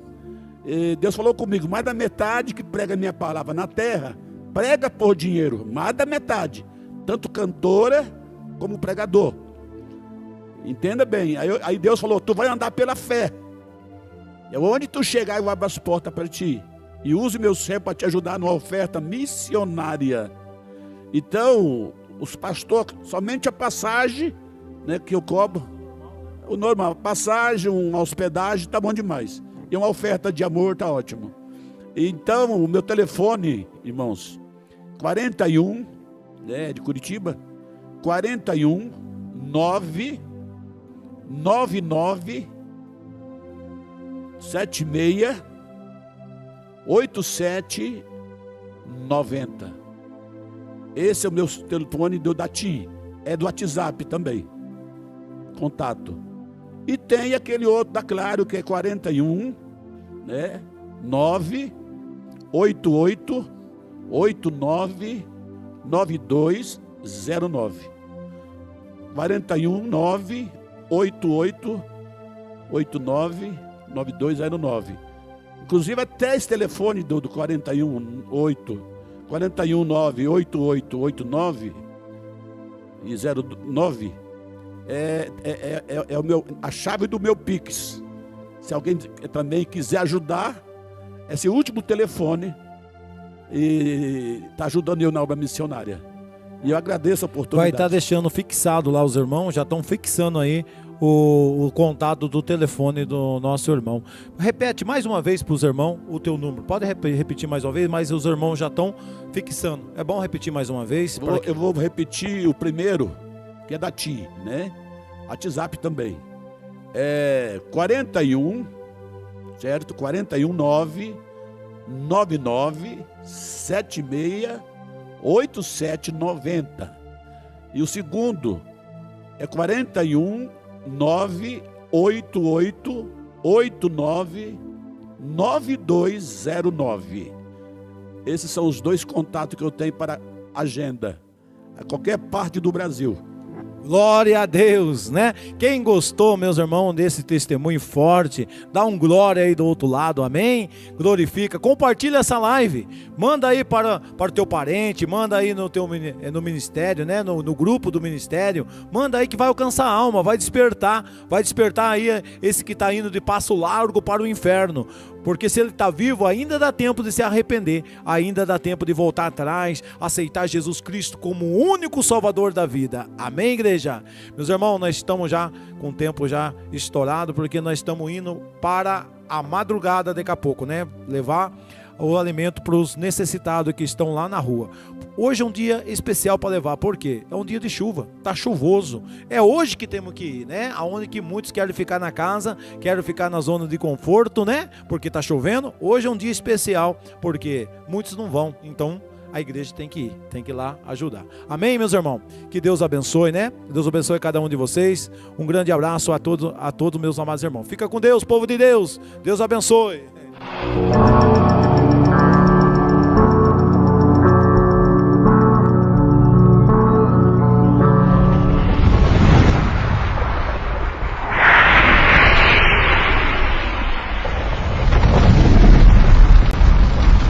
E Deus falou comigo, mais da metade que prega a minha palavra na terra, prega por dinheiro, mais da metade. Tanto cantora como pregador. Entenda bem. Aí Deus falou, tu vai andar pela fé. Onde tu chegar, eu abro as portas para ti. E use meu servo para te ajudar numa oferta missionária. Então, os pastores, somente a passagem, né, que eu cobro, o normal, passagem, uma hospedagem, tá bom demais. E uma oferta de amor, tá ótimo. Então, o meu telefone, irmãos, 41, né, de Curitiba, 41 999 76 87 90. Esse é o meu telefone da TIM, é do WhatsApp também, contato. E tem aquele outro da Claro, que é 41, né, 988 89 9209. 41 988 89 9209. Inclusive até esse telefone do 41 988 89 e 09 é a chave do meu Pix. Se alguém também quiser ajudar, esse último telefone e está ajudando eu na obra missionária. E eu agradeço a oportunidade. Vai estar deixando fixado lá, os irmãos já estão fixando aí o contato do telefone do nosso irmão. Repete mais uma vez para os irmãos o teu número. Pode repetir mais uma vez, mas os irmãos já estão fixando. É bom repetir mais uma vez? Eu vou repetir o primeiro, que é da TIM, né? WhatsApp também. É 41, certo? 41 999 76 8790. E o segundo é 41 988 89 9209. Esses são os dois contatos que eu tenho para agenda, a qualquer parte do Brasil. Glória a Deus, né? Quem gostou, meus irmãos, desse testemunho forte, dá um glória aí do outro lado, amém? Glorifica, compartilha essa live, manda aí para o teu parente, manda aí no ministério, né? No grupo do ministério, manda aí que vai alcançar a alma, vai despertar aí esse que está indo de passo largo para o inferno. Porque se ele está vivo, ainda dá tempo de se arrepender, ainda dá tempo de voltar atrás, aceitar Jesus Cristo como o único salvador da vida. Amém, igreja? Meus irmãos, nós estamos já com o tempo já estourado, porque nós estamos indo para a madrugada daqui a pouco, né? Levar o alimento para os necessitados que estão lá na rua. Hoje é um dia especial para levar, por quê? É um dia de chuva, tá chuvoso, é hoje que temos que ir, né? Aonde que muitos querem ficar na casa, querem ficar na zona de conforto, né? Porque tá chovendo. Hoje é um dia especial, porque muitos não vão, então a igreja tem que ir lá ajudar. Amém, meus irmãos? Que Deus abençoe, né? Deus abençoe cada um de vocês. Um grande abraço a todos meus amados irmãos. Fica com Deus, povo de Deus. Deus abençoe.